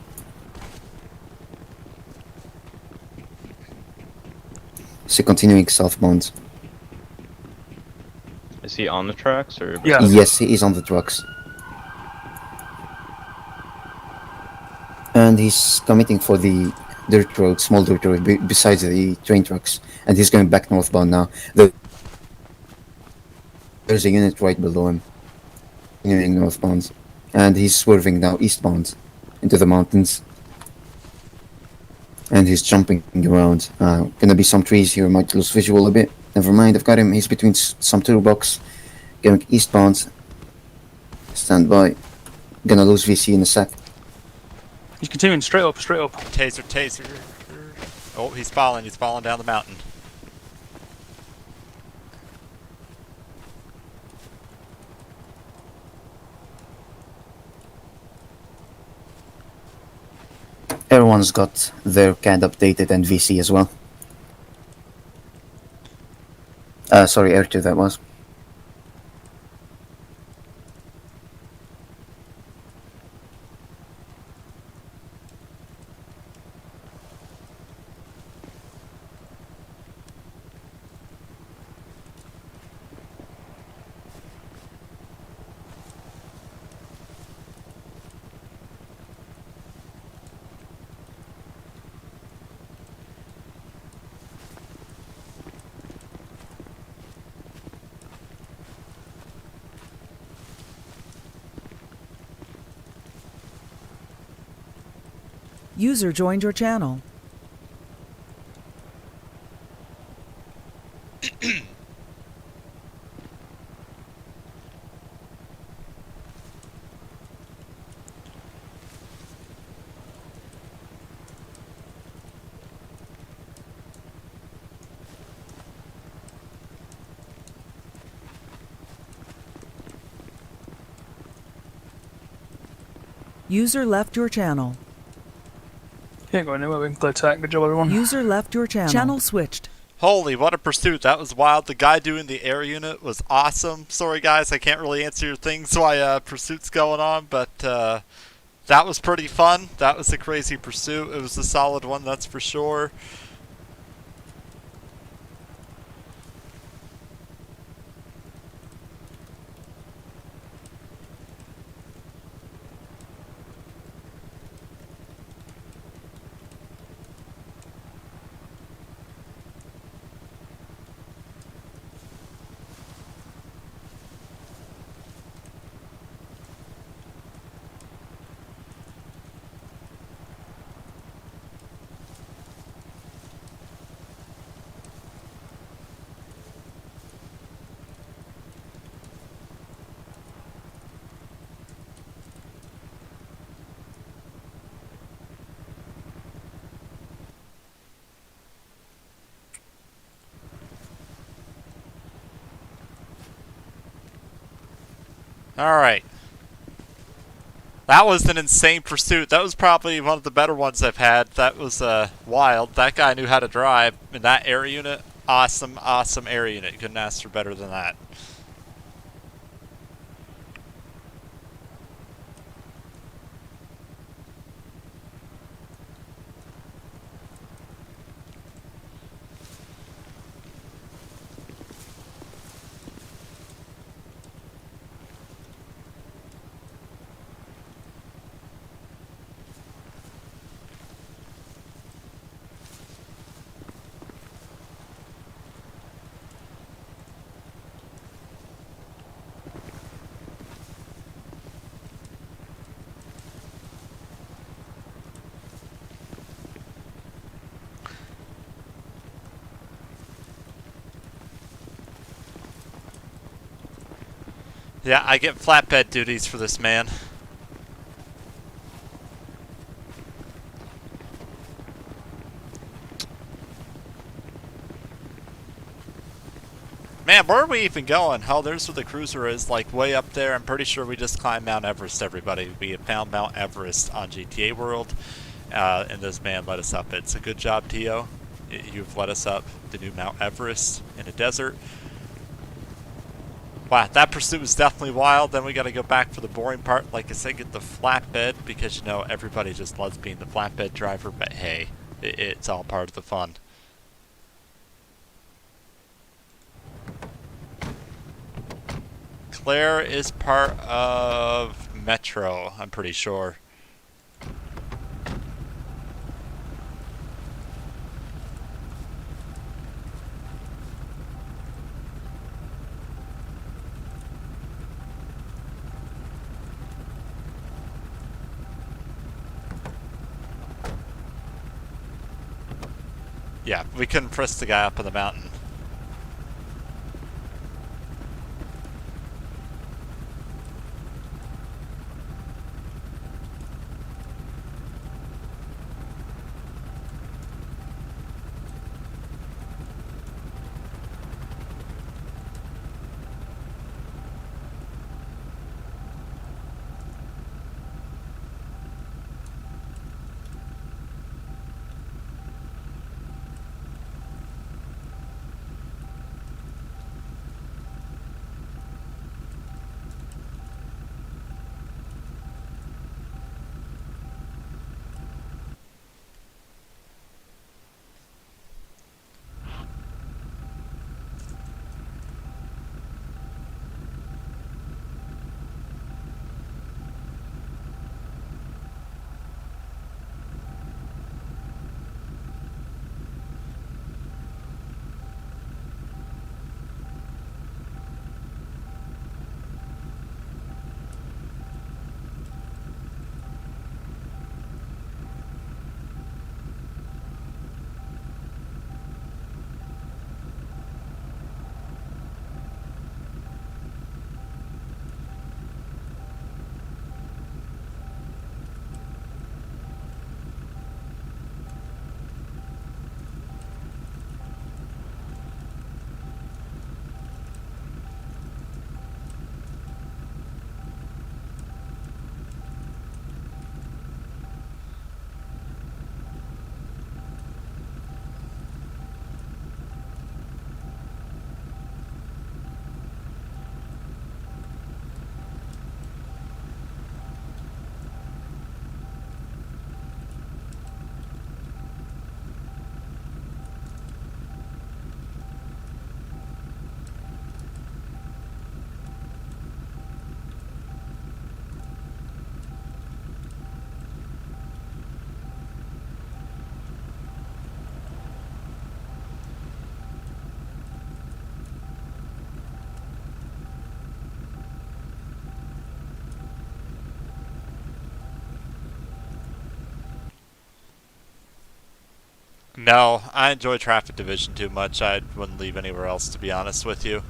So continuing southbound. Is he on the tracks or? Yeah. Yes, he is on the tracks. And he's committing for the dirt road, small dirt road besides the train tracks. And he's going back northbound now. There's a unit right below him. Continuing northbound. And he's swerving now eastbound into the mountains. And he's jumping around. Gonna be some trees here, might lose visual a bit. Never mind, I've got him. He's between some toolbox. Going eastbound. Stand by. Gonna lose VC in a sec. He's continuing straight up, straight up. Taser, taser. Oh, he's falling down the mountain. Everyone's got their CAD updated and VC as well. Sorry, AIR2 that was. User joined your channel. User left your channel. Can't go anywhere, we can play attack. Good job, everyone. User left your channel. Channel switched. Holy, what a pursuit. That was wild. The guy doing the air unit was awesome. Sorry, guys, I can't really answer your things while pursuit's going on, but that was pretty fun. That was a crazy pursuit. It was a solid one, that's for sure. Alright. That was an insane pursuit. That was probably one of the better ones I've had. That was wild. That guy knew how to drive. And that air unit, awesome, awesome air unit. Couldn't ask for better than that. Yeah, I get flatbed duties for this man. Man, where are we even going? Oh, there's where the cruiser is, like way up there. I'm pretty sure we just climbed Mount Everest, everybody. We have found Mount Everest on GTA World, and this man led us up it. So good job, Tio. You've led us up the new Mount Everest in a desert. Wow, that pursuit was definitely wild. Then we got to go back for the boring part. Like I said, get the flatbed, because, you know, everybody just loves being the flatbed driver. But hey, it's all part of the fun. Claire is part of Metro, I'm pretty sure. Yeah, we couldn't press the guy up on the mountain. No, I enjoy Traffic Division too much. I wouldn't leave anywhere else, to be honest with you.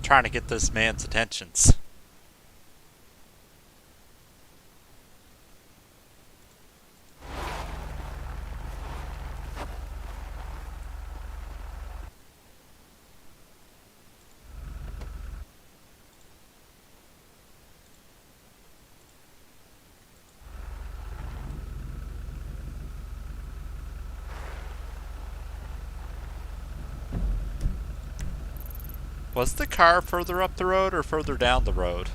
Trying to get this man's attentions. Was the car further up the road or further down the road?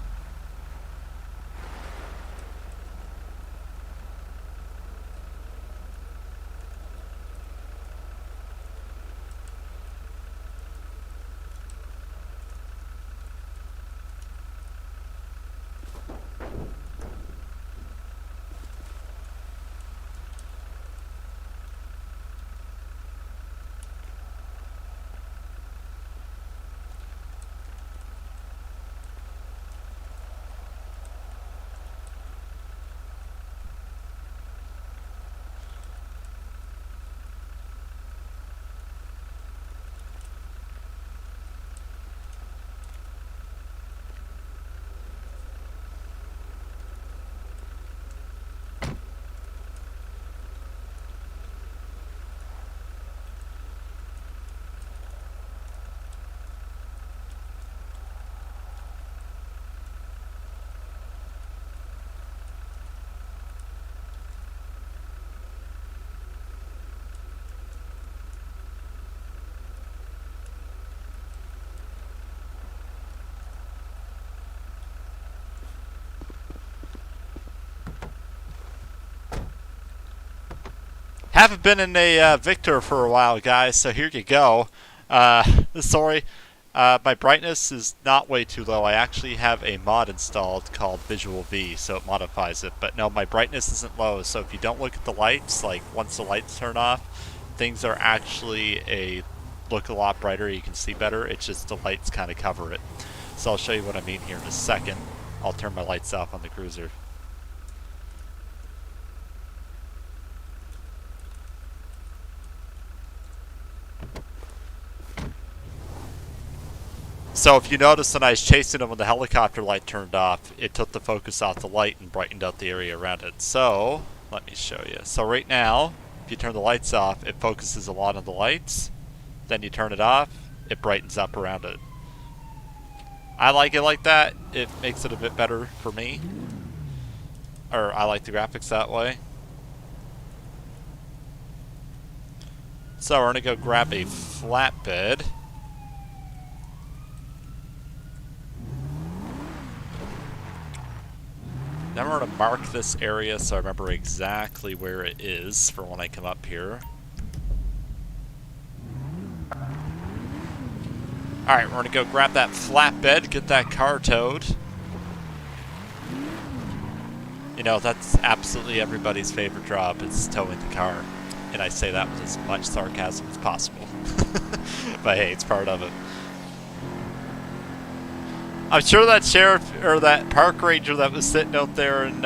Haven't been in a Victor for a while, guys, so here you go. Sorry, my brightness is not way too low. I actually have a mod installed called Visual V, so it modifies it. But no, my brightness isn't low, so if you don't look at the lights, like once the lights turn off, things are actually look a lot brighter. You can see better. It's just the lights kind of cover it. So I'll show you what I mean here in a second. I'll turn my lights off on the cruiser. So if you notice when I was chasing him when the helicopter light turned off, it took the focus off the light and brightened out the area around it. So, let me show you. So right now, if you turn the lights off, it focuses a lot on the lights. Then you turn it off, it brightens up around it. I like it like that. It makes it a bit better for me. Or I like the graphics that way. So we're going to go grab a flatbed. Now we're going to mark this area so I remember exactly where it is for when I come up here. Alright, we're going to go grab that flatbed, get that car towed. You know, that's absolutely everybody's favorite job, is towing the car. And I say that with as much sarcasm as possible. But hey, it's part of it. I'm sure that sheriff or that park ranger that was sitting out there and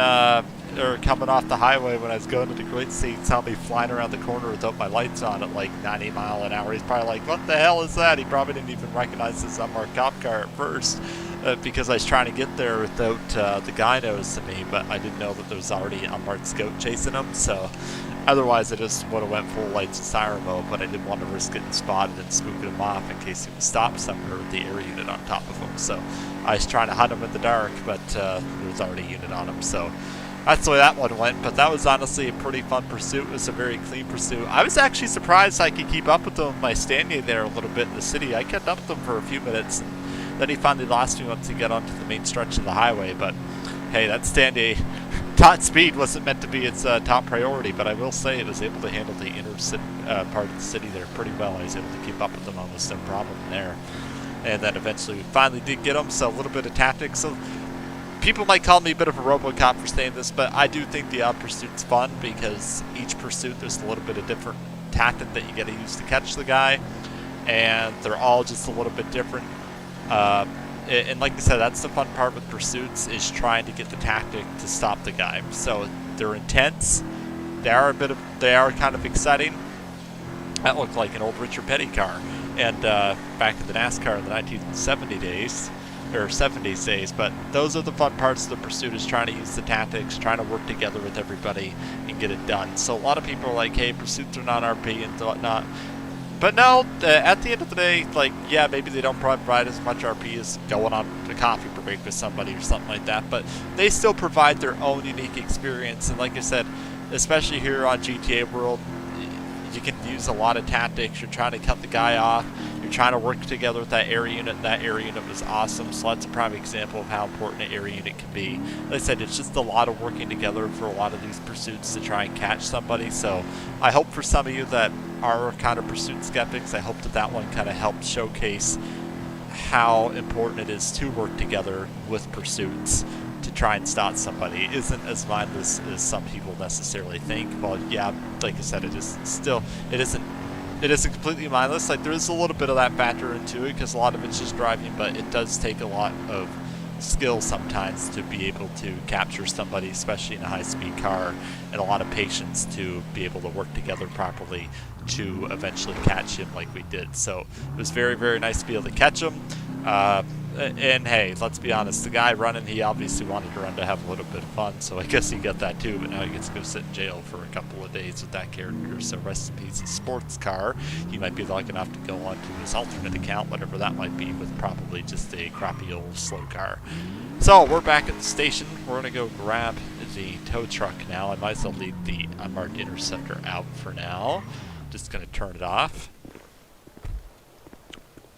or coming off the highway when I was going to the Great Sea saw me flying around the corner without my lights on at like 90 miles an hour. He's probably like, "What the hell is that?" He probably didn't even recognize this unmarked cop car at first because I was trying to get there without the guy noticing me, but I didn't know that there was already an unmarked scout chasing him. So otherwise, I just would have went full lights and siren mode, but I didn't want to risk getting spotted and spooking him off in case he was stopped somewhere with the air unit on top of him. So I was trying to hunt him in the dark, but there was already a unit on him. So that's the way that one went. But that was honestly a pretty fun pursuit. It was a very clean pursuit. I was actually surprised I could keep up with him by standing there a little bit in the city. I kept up with him for a few minutes, and then he finally lost me once he got onto the main stretch of the highway. But hey, that standing top speed wasn't meant to be its top priority, but I will say it was able to handle the inner part of the city there pretty well. I was able to keep up with them almost no problem there. And then eventually we finally did get them, so a little bit of tactics. So people might call me a bit of a RoboCop for saying this, but I do think the odd pursuit's fun because each pursuit there's a little bit of different tactic that you got to use to catch the guy, and they're all just a little bit different. And like I said, that's the fun part with pursuits, is trying to get the tactic to stop the guy. So they're intense. They are kind of exciting. That looked like an old Richard Petty car. And back in the NASCAR in the 1970 days, or 70s days. But those are the fun parts of the pursuit, is trying to use the tactics, trying to work together with everybody and get it done. So a lot of people are like, hey, pursuits are not RP and whatnot. But no, at the end of the day, like, yeah, maybe they don't provide as much RP as going on a coffee break with somebody or something like that, but they still provide their own unique experience. And like I said, especially here on GTA World, you can use a lot of tactics. You're trying to cut the guy off. You're trying to work together with that air unit, and that air unit was awesome. So that's a prime example of how important an air unit can be. Like I said, it's just a lot of working together for a lot of these pursuits to try and catch somebody. So I hope for some of you that are kind of pursuit skeptics, I hope that that one kind of helped showcase how important it is to work together with pursuits to try and stop somebody. It isn't as mindless as some people necessarily think. Well, yeah, like I said, it isn't completely mindless. Like, there is a little bit of that factor into it because a lot of it's just driving, but it does take a lot of skill sometimes to be able to capture somebody, especially in a high-speed car, and a lot of patience to be able to work together properly to eventually catch him like we did. So it was very, very nice to be able to catch him. And hey, let's be honest, the guy running, he obviously wanted to run to have a little bit of fun, so I guess he got that too, but now he gets to go sit in jail for a couple of days with that character. So rest in peace, his sports car. He might be lucky enough to go onto his alternate account, whatever that might be, with probably just a crappy old slow car. So we're back at the station. We're gonna go grab the tow truck now. I might as well leave the unmarked interceptor out for now. Just gonna turn it off.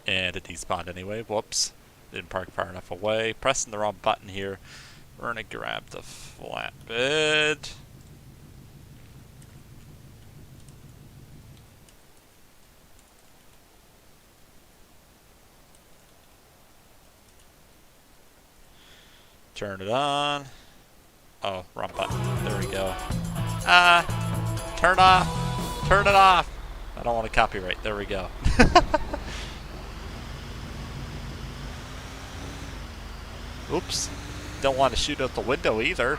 And it despawned anyway. Whoops. Didn't park far enough away. Pressing the wrong button here. We're gonna grab the flatbed. Turn it on. Oh, wrong button. There we go. Turn off. Turn it off. I don't want to copyright. There we go. Oops. Don't want to shoot out the window either.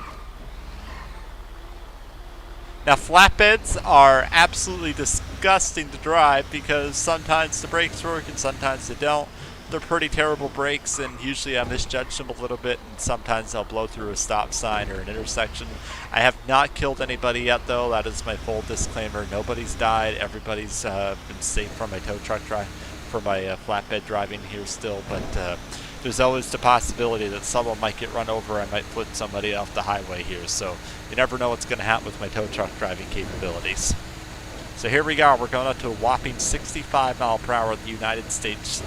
Now, flatbeds are absolutely disgusting to drive because sometimes the brakes work and sometimes they don't. They're pretty terrible brakes, and usually I misjudge them a little bit, and sometimes they'll blow through a stop sign or an intersection. I have not killed anybody yet, though. That is my full disclaimer. Nobody's died. Everybody's been safe from my tow truck drive, from my flatbed driving here still, but there's always the possibility that someone might get run over. I might flip somebody off the highway here, so you never know what's going to happen with my tow truck driving capabilities. So here we go. We're going up to a whopping 65 mile per hour, the United States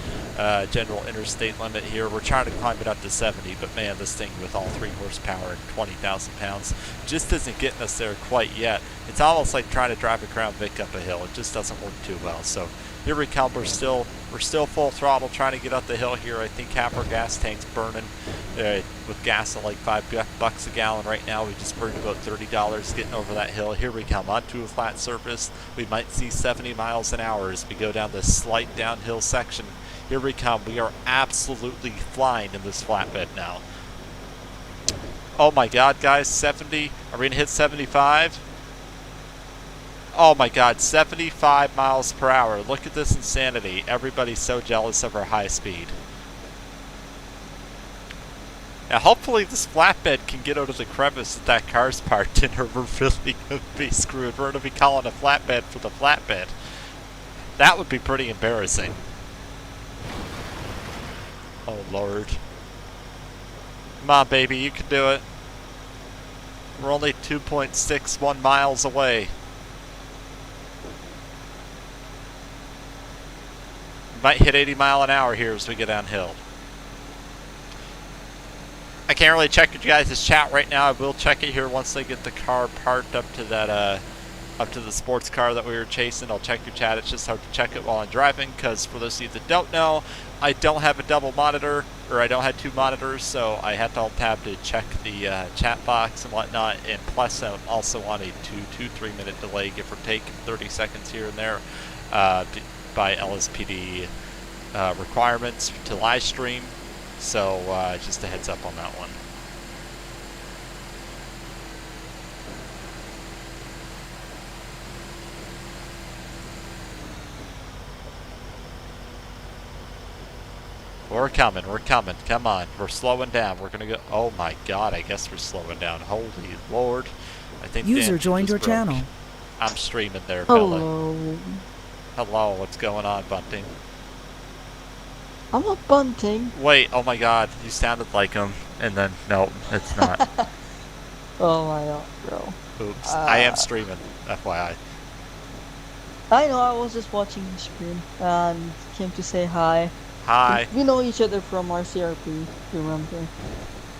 general interstate limit here. We're trying to climb it up to 70, but man, this thing with all 3 horsepower and 20,000 pounds just isn't getting us there quite yet. It's almost like trying to drive a Crown Vic up a hill. It just doesn't work too well. So here we come. We're still full throttle trying to get up the hill here. I think half our gas tank's burning with gas at like $5 a gallon right now. We just burned about $30 getting over that hill. Here we come onto a flat surface. We might see 70 miles an hour as we go down this slight downhill section. Here we come. We are absolutely flying in this flatbed now. Oh my God, guys, 70. Are we gonna hit 75? Oh my God, 75 miles per hour. Look at this insanity. Everybody's so jealous of our high speed. Now, hopefully this flatbed can get out of the crevice that car's parked in, or we're really going to be screwed. We're going to be calling a flatbed for the flatbed. That would be pretty embarrassing. Oh, Lord. Come on, baby, you can do it. We're only 2.61 miles away. Might hit 80 mile an hour here as we get downhill. I can't really check your guys' chat right now. I will check it here once they get the car parked up to that up to the sports car that we were chasing. I'll check your chat. It's just hard to check it while I'm driving because for those of you that don't know, I don't have a double monitor, or I don't have 2 monitors, so I have to alt-tab to check the chat box and whatnot. And plus, I'm also on a 2-3 minute delay, give or take 30 seconds here and there, by LSPD requirements to live stream. So just a heads up on that one. We're coming, we're coming. Come on, we're slowing down. We're gonna go. Oh my God, I guess we're slowing down. Holy Lord. I think User Dan joined your just broke. channel. I'm streaming there, Bella. Hello. Hello, what's going on, Bunting? I'm not bunting. Wait, oh my God, you sounded like him, and then, no, it's not. Oh my God, bro. Oops, I am streaming, FYI. I know, I was just watching the stream and came to say hi. Hi. We know each other from our CRP, remember?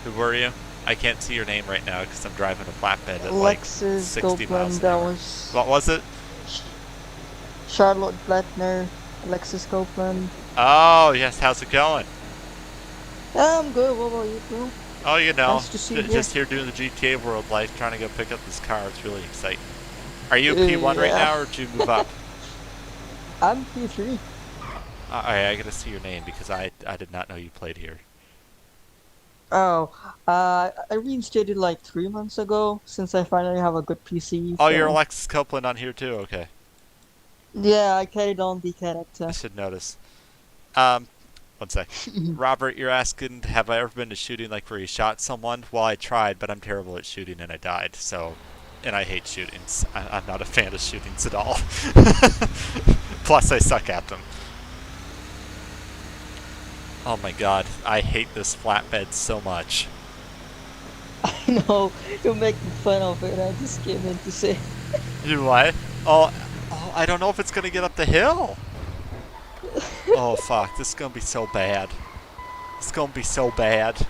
Who were you? I can't see your name right now because I'm driving a flatbed at like Alexis 60 miles Copeland, an that hour. was What was it? Charlotte Blattner, Alexis Copeland. Oh, yes. How's it going? Yeah, I'm good. What about you, bro? Oh, you know, Nice to see you. just here doing the GTA world life, trying to go pick up this car. It's really exciting. Are you P1 right Yeah. now, or did you move up? I'm P3. Alright, I gotta see your name because I did not know you played here. Oh, I reinstated like 3 months ago since I finally have a good PC. Oh, so- you're Alexis Copeland on here too? Okay. Yeah, I carried on the I character. should notice. One sec. Robert, you're asking, have I ever been to shooting like where you shot someone? Well, I tried, but I'm terrible at shooting and I died, so... And I hate shootings. I'm not a fan of shootings at all. Plus, I suck at them. Oh my god, I hate this flatbed so much. I know, you're making fun of it. I just came in to say. You what? Oh, I don't know if it's gonna get up the hill. Oh fuck, this is gonna be so bad. It's gonna be so bad.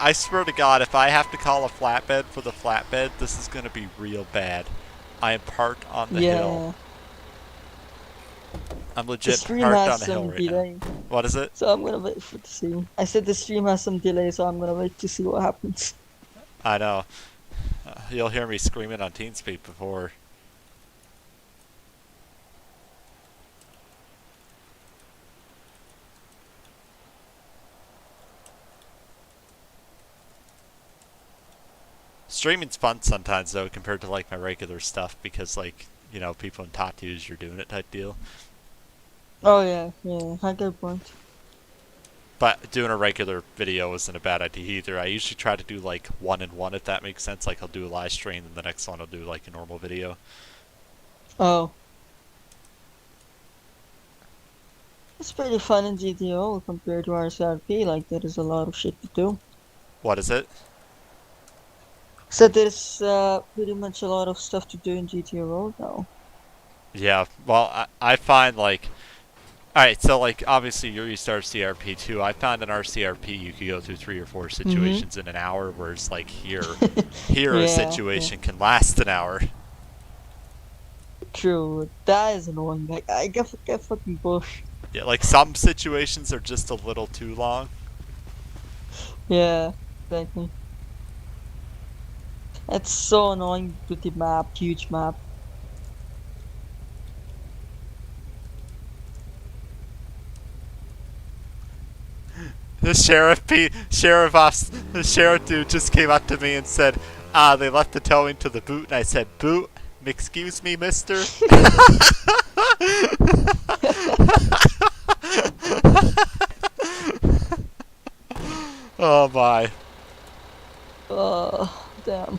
I swear to God, if I have to call a flatbed for the flatbed, this is gonna be real bad. I am parked on the hill. I'm The legit stream parked on has the hill some right delay, now. What is it? so I'm gonna wait for to see. I said the stream has some delay, so I'm gonna wait to see what happens. I know. You'll hear me screaming on TeamSpeak before. Streaming's fun sometimes though compared to like my regular stuff because like, you know, people in top twos, you're doing it type deal. Oh yeah, yeah, I get a point. But doing a regular video isn't a bad idea either. I usually try to do like 1 and 1 if that makes sense. Like I'll do a live stream and the next one I'll do like a normal video. Oh. It's pretty fun in GTO compared to our CRP, like there is a lot of shit to do. What is it? So there's pretty much a lot of stuff to do in GTO Road now. Yeah, well, I find like, alright, so like obviously you restart CRP too. I found in our CRP you could go through 3 or 4 situations in an hour, whereas like here a Yeah, situation can last an hour. True, that is annoying. Like I get fucking bush. Yeah, like some situations are just a little too long. Yeah, exactly. It's so annoying with the map, huge map. The sheriff dude just came up to me and said, they left the towing to the boot, and I said, boot? Excuse me, mister? Oh my. Damn.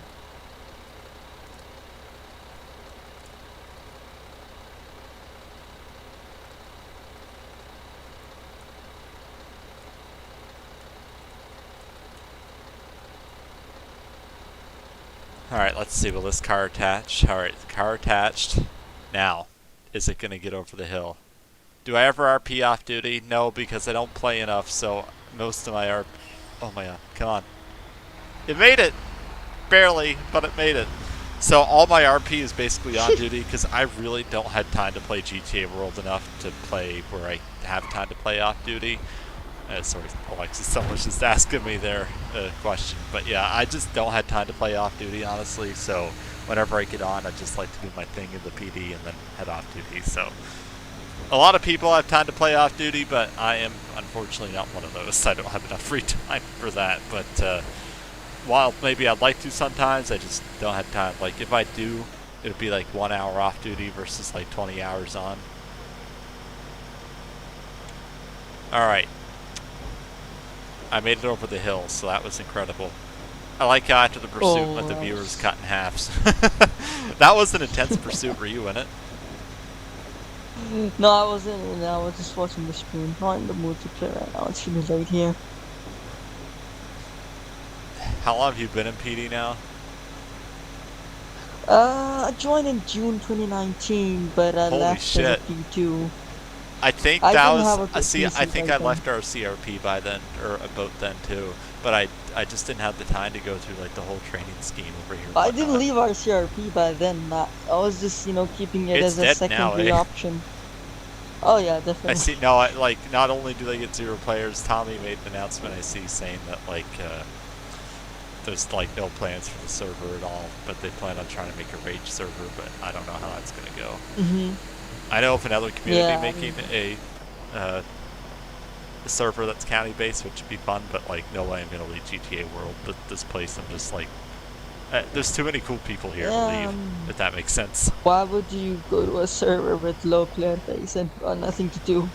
Alright, let's see. Will this car attach? Alright, car attached. Now, is it going to get over the hill? Do I ever RP off duty? No, because I don't play enough, so most of my RP... Oh my god, come on. It made it! Barely, but it made it. So all my RP is basically on duty because I really don't have time to play GTA World enough to play where I have time to play off duty. Sorry, Alexis, someone's just asking me their question. But yeah, I just don't have time to play off duty, honestly. So whenever I get on, I just like to do my thing in the PD and then head off duty. So a lot of people have time to play off duty, but I am unfortunately not one of those. I don't have enough free time for that. But while maybe I'd like to sometimes, I just don't have time. Like if I do, it would be like 1 hour off duty versus like 20 hours on. Alright. I made it over the hill, so that was incredible. I like how after the pursuit let the viewers cut in half. That was an intense pursuit. Were you in it? No, I wasn't in it. I was just watching the stream. Not in the mood to play right now. It's really late here. How long have you been in PD now? I joined in June 2019, but I Holy left shit. in P2. I think I that didn't have a was good see. I PC think back I then. left our CRP by then, or about then too. But I just didn't have the time to go through like the whole training scheme over here. and I didn't whatnot. leave our CRP by then. I was just, keeping it It's as a dead now, secondary eh? option. Oh yeah, I definitely. see. No, like not only do they get 0 players, Tommy made an announcement. I see saying that like there's like no plans for the server at all, but they plan on trying to make a rage server. But I don't know how that's gonna go. Mhm. I know of another community Yeah, I making a server that's county based, which would be fun. But like, no way I'm gonna leave GTA World. This place, I'm just like, there's too many cool people here to leave. If that makes sense. Why would you go to a server with low player base and nothing to do?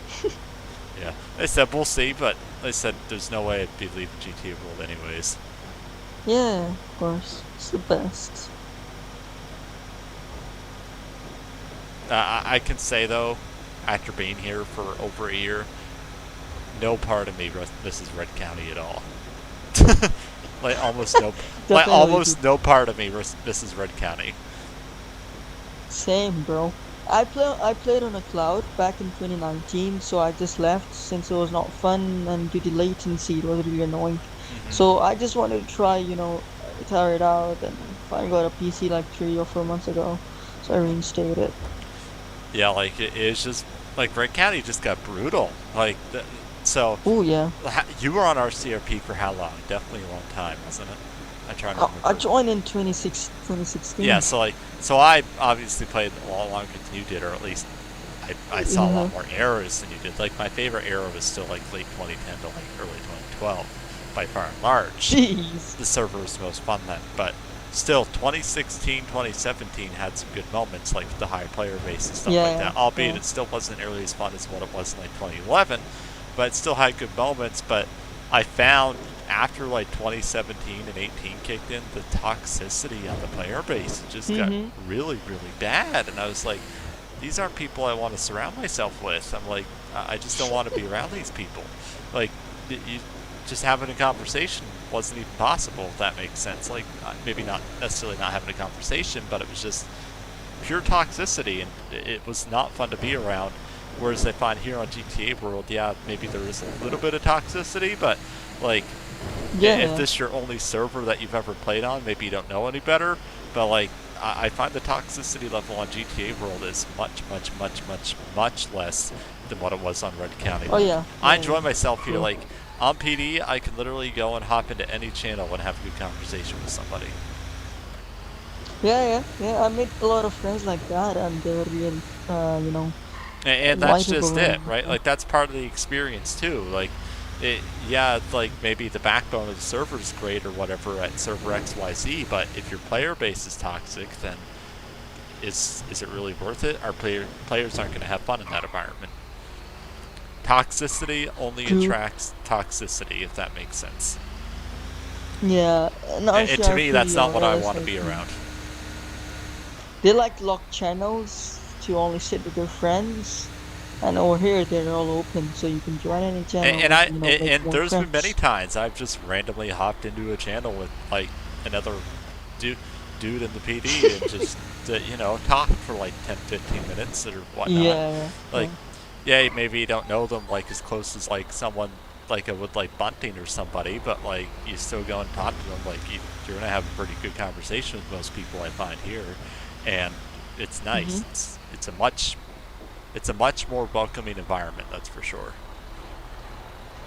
Yeah, I said we'll see, but I said there's no way I'd be leaving GTA World anyways. Yeah, of course. It's the best. I can say though, after being here for over a year, no part of me misses Red County at all. like almost no, like almost no part of me misses Red County. Same, bro. I played on a cloud back in 2019, so I just left since it was not fun and due to latency it was really annoying. So I just wanted to try, tire it out, and finally got a PC like 3 or 4 months ago. So I reinstated it. Yeah, like it's just like Red County just got brutal. Like so. Oh yeah. You were on our CRP for how long? Definitely a long time, wasn't it? I try to remember. I joined in 2016. Yeah, so I obviously played a lot longer than you did, or at least I saw a lot more errors than you did. Like my favorite era was still like late 2010 to like early 2012, by far and large. Jeez. The server was the most fun then, but still 2016, 2017 had some good moments, like the high player base and stuff like that. Albeit it still wasn't nearly as fun as what it was in like 2011, but it still had good moments. But I found after like 2017 and 18 kicked in, the toxicity on the player base just got really, really bad. And I was like, these aren't people I want to surround myself with. I'm like, I just don't want to be around these people. Like, you just having a conversation wasn't even possible, if that makes sense. Like, maybe not necessarily not having a conversation, but it was just pure toxicity, and it was not fun to be around. Whereas I find here on GTA World, yeah, maybe there is a little bit of toxicity, but like, if this is your only server that you've ever played on, maybe you don't know any better. But like, I find the toxicity level on GTA World is much, much, much, much, much less than what it was on Red County. Oh yeah. I enjoy myself here. Like on PD, I can literally go and hop into any channel and have a good conversation with somebody. Yeah. I made a lot of friends like that, and they were really, And that's just it, right? Like that's part of the experience too. Like, like maybe the backbone of the server is great or whatever at server XYZ, but if your player base is toxic, then is it really worth it? Our players aren't going to have fun in that environment. Toxicity only attracts toxicity, if that makes sense. Yeah, and to me, that's not what I want to be around. They like locked channels to only sit with their friends, and over here they're all open, so you can join any channel. And there's been many times I've just randomly hopped into a channel with like another dude in the PD and just talk for like 10-15 minutes or whatnot. Yeah, maybe you don't know them like as close as like someone like with like Bunting or somebody, but like you still go and talk to them. Like you're gonna have a pretty good conversation with most people I find here, and it's nice. It's a much more welcoming environment, that's for sure.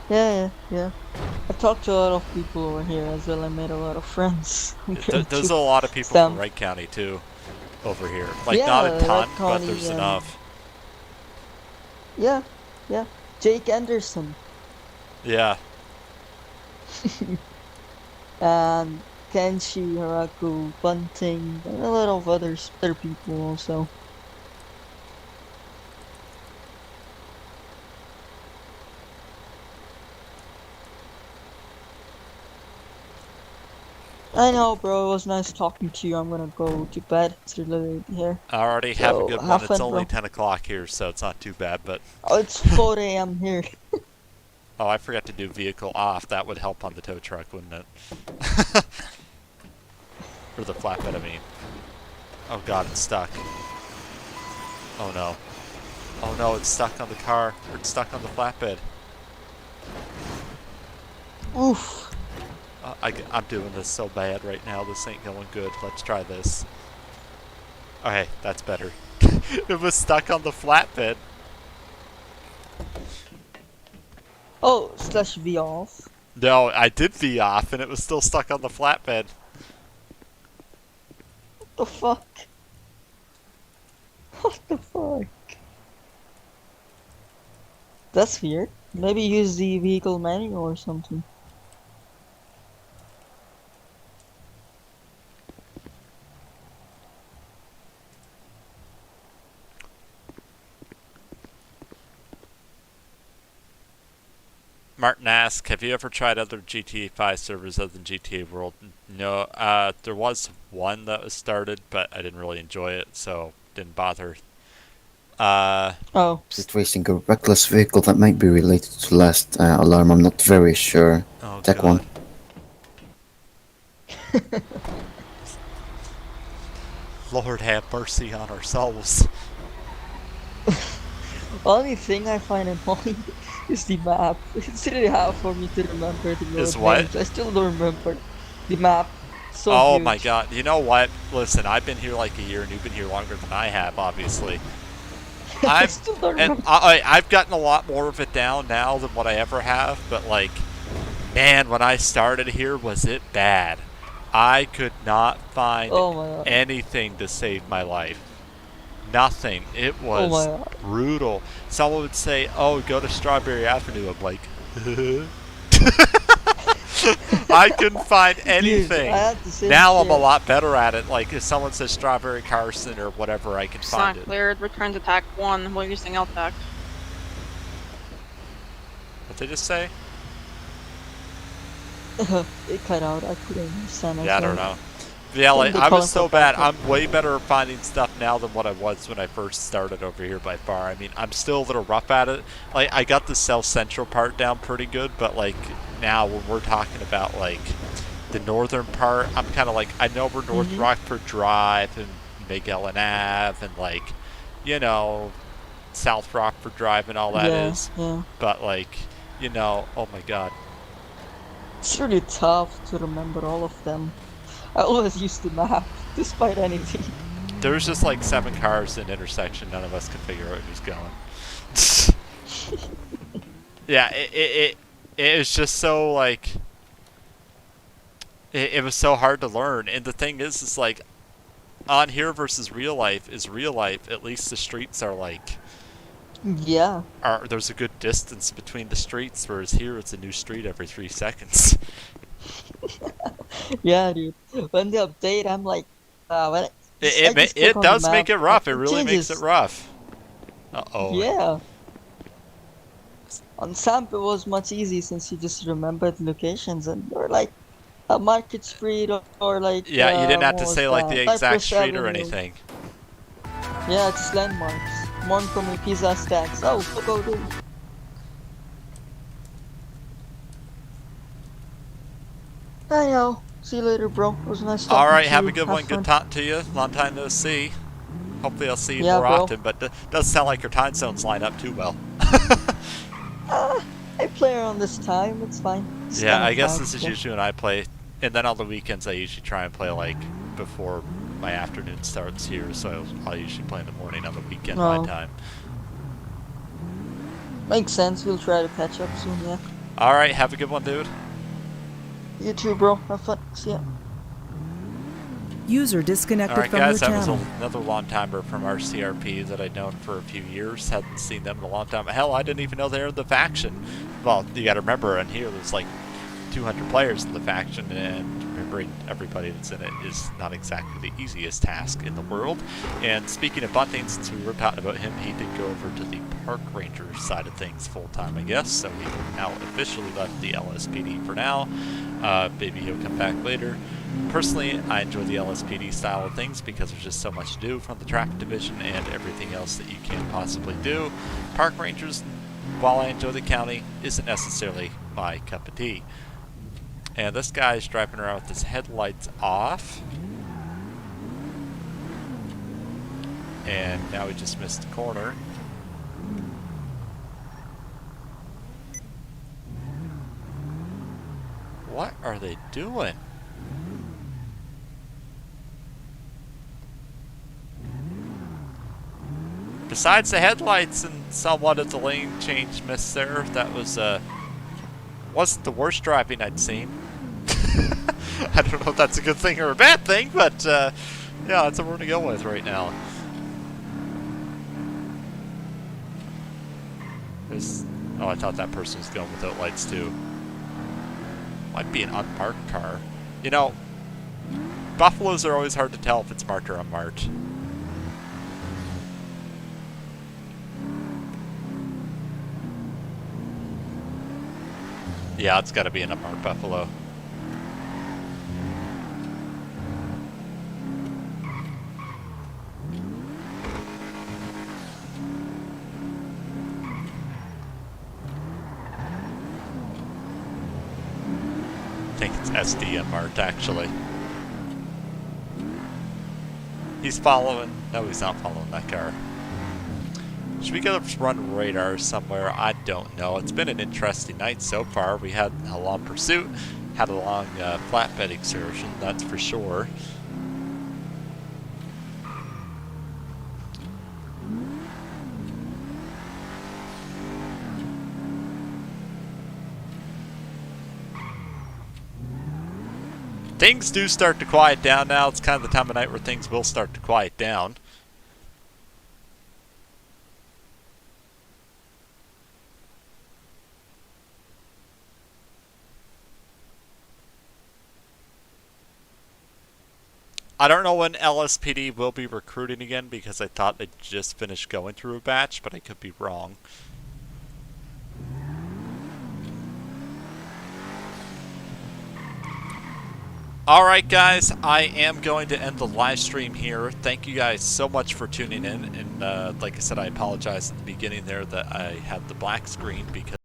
Yeah. I've talked to a lot of people over here as well. I made a lot of friends. There's a lot of people from Wright County too over here. Like not a ton, but there's enough. Yeah. Jake Anderson. Yeah. And Kenshi, Haraku, Bunting, and a lot of other people also. I know, bro. It was nice talking to you. I'm gonna go to bed. It's really late here. Alrighty, have a good one. It's only 10 o'clock here, so it's not too bad, but... Oh, it's 4 a.m. here. Oh, I forgot to do vehicle off. That would help on the tow truck, wouldn't it? Or the flatbed, I mean. Oh god, it's stuck. Oh no. Oh no, it's stuck on the car. Or it's stuck on the flatbed. Oof. I'm doing this so bad right now. This ain't going good. Let's try this. Okay, that's better. It was stuck on the flatbed. Oh, slash V off. No, I did V off and it was still stuck on the flatbed. What the fuck? What the fuck? That's weird. Maybe use the vehicle manual or something. Martin asks, have you ever tried other GTA 5 servers other than GTA World? No, there was one that was started, but I didn't really enjoy it, so didn't bother. Oh. Just racing a reckless vehicle that might be related to last alarm. I'm not very sure. Oh, Tech God. one. Lord have mercy on our souls. Only thing I find annoying is the map. It's really hard for me to remember the road Is what? names. I still don't remember the map. So Oh huge. my God. You know what? Listen, I've been here like a year and you've been here longer than I have, obviously. I still don't And remember. I've gotten a lot more of it down now than what I ever have, but like, man, when I started here, was it bad? I could not find Oh my God. anything to save my life. Nothing. It Oh my was God. brutal. Someone would say, oh, go to Strawberry Avenue. I'm like, I couldn't find anything. I had the same Now I'm a shit. lot better at it. Like, if someone says Strawberry Carson or whatever, I can It's find not it. cleared. Returns attack 1 while using LTAC. What'd they just say? It cut out. I couldn't understand. Yeah, I don't sorry. know. Yeah, like, They I call was it so for bad. backup. I'm way better at finding stuff now than what I was when I first started over here by far. I mean, I'm still a little rough at it. Like, I got the South Central part down pretty good, but like, now when we're talking about like the northern part, I'm kind of like, I know where North Mhm. Rockford Drive and Miguel and Ave and like, you know, South Rockford Drive and all that is. Yeah. But like, you know, oh my God. It's really tough to remember all of them. I always use the map, despite anything. There's just like 7 cars in an intersection. None of us can figure out who's going. Yeah, it was just so like it was so hard to learn. And the thing is like on here versus real life is real life. At least the streets are like Yeah. there's a good distance between the streets, whereas here it's a new street every 3 seconds. Yeah, dude. When they update, I'm like, when I just click It on the does make map, it rough. It really makes changes. it rough. Uh-oh. Yeah. On Samp, it was much easy since you just remembered locations and or like a Market Street or like Yeah, you didn't have what to was say like that? the exact Cypress street or Avenue. anything. Yeah, just landmarks. Montgomery Pizza Stacks. Oh, go do. I know. See you later, bro. It was nice talking All right, to have you. a good one. Good talking to you. Long time no see. Hopefully I'll see you Yeah, more bro. often, but doesn't sound like your time zones line up too well. I play around this time. It's fine. It's Yeah, kind of I guess fine, this is yeah. usually when I play, and then on the weekends I usually try and play like before my afternoon starts here, so I'll usually play in the morning on the weekend my Oh. time. Makes sense. We'll try to catch up soon, yeah. All right, have a good one, dude. You too, bro. Have fun. See ya. User All disconnected right, from guys, your that was channel. another long timer from our CRP that I'd known for a few years. Hadn't seen them in a long time. Hell, I didn't even know they were in the faction. Well, you got to remember, in here there's like 200 players in the faction, and remembering everybody that's in it is not exactly the easiest task in the world. And speaking of Bunting, since we were talking about him, he did go over to the park ranger side of things full time, I guess. So he now officially left the LSPD for now. Maybe he'll come back later. Personally, I enjoy the LSPD style of things because there's just so much to do from the traffic division and everything else that you can possibly do. Park rangers, while I enjoy the county, isn't necessarily my cup of tea. And this guy's driving around with his headlights off. And now he just missed the corner. What are they doing? Besides the headlights and somewhat of the lane change miss there, that was wasn't the worst driving I'd seen. I don't know if that's a good thing or a bad thing, but yeah, that's what we're gonna go with right now. Oh, I thought that person was going without lights too. Might be an unmarked car. You know, Buffaloes are always hard to tell if it's marked or unmarked. Yeah, it's gotta be an unmarked Buffalo. I think it's SD unmarked, actually. He's following. No, he's not following that car. Should we go run radar somewhere? I don't know. It's been an interesting night so far. We had a long pursuit, had a long flatbed excursion, that's for sure. Things do start to quiet down now. It's kind of the time of night where things will start to quiet down. I don't know when LSPD will be recruiting again because I thought they just finished going through a batch, but I could be wrong. Alright guys, I am going to end the live stream here. Thank you guys so much for tuning in, and like I said, I apologize at the beginning there that I had the black screen because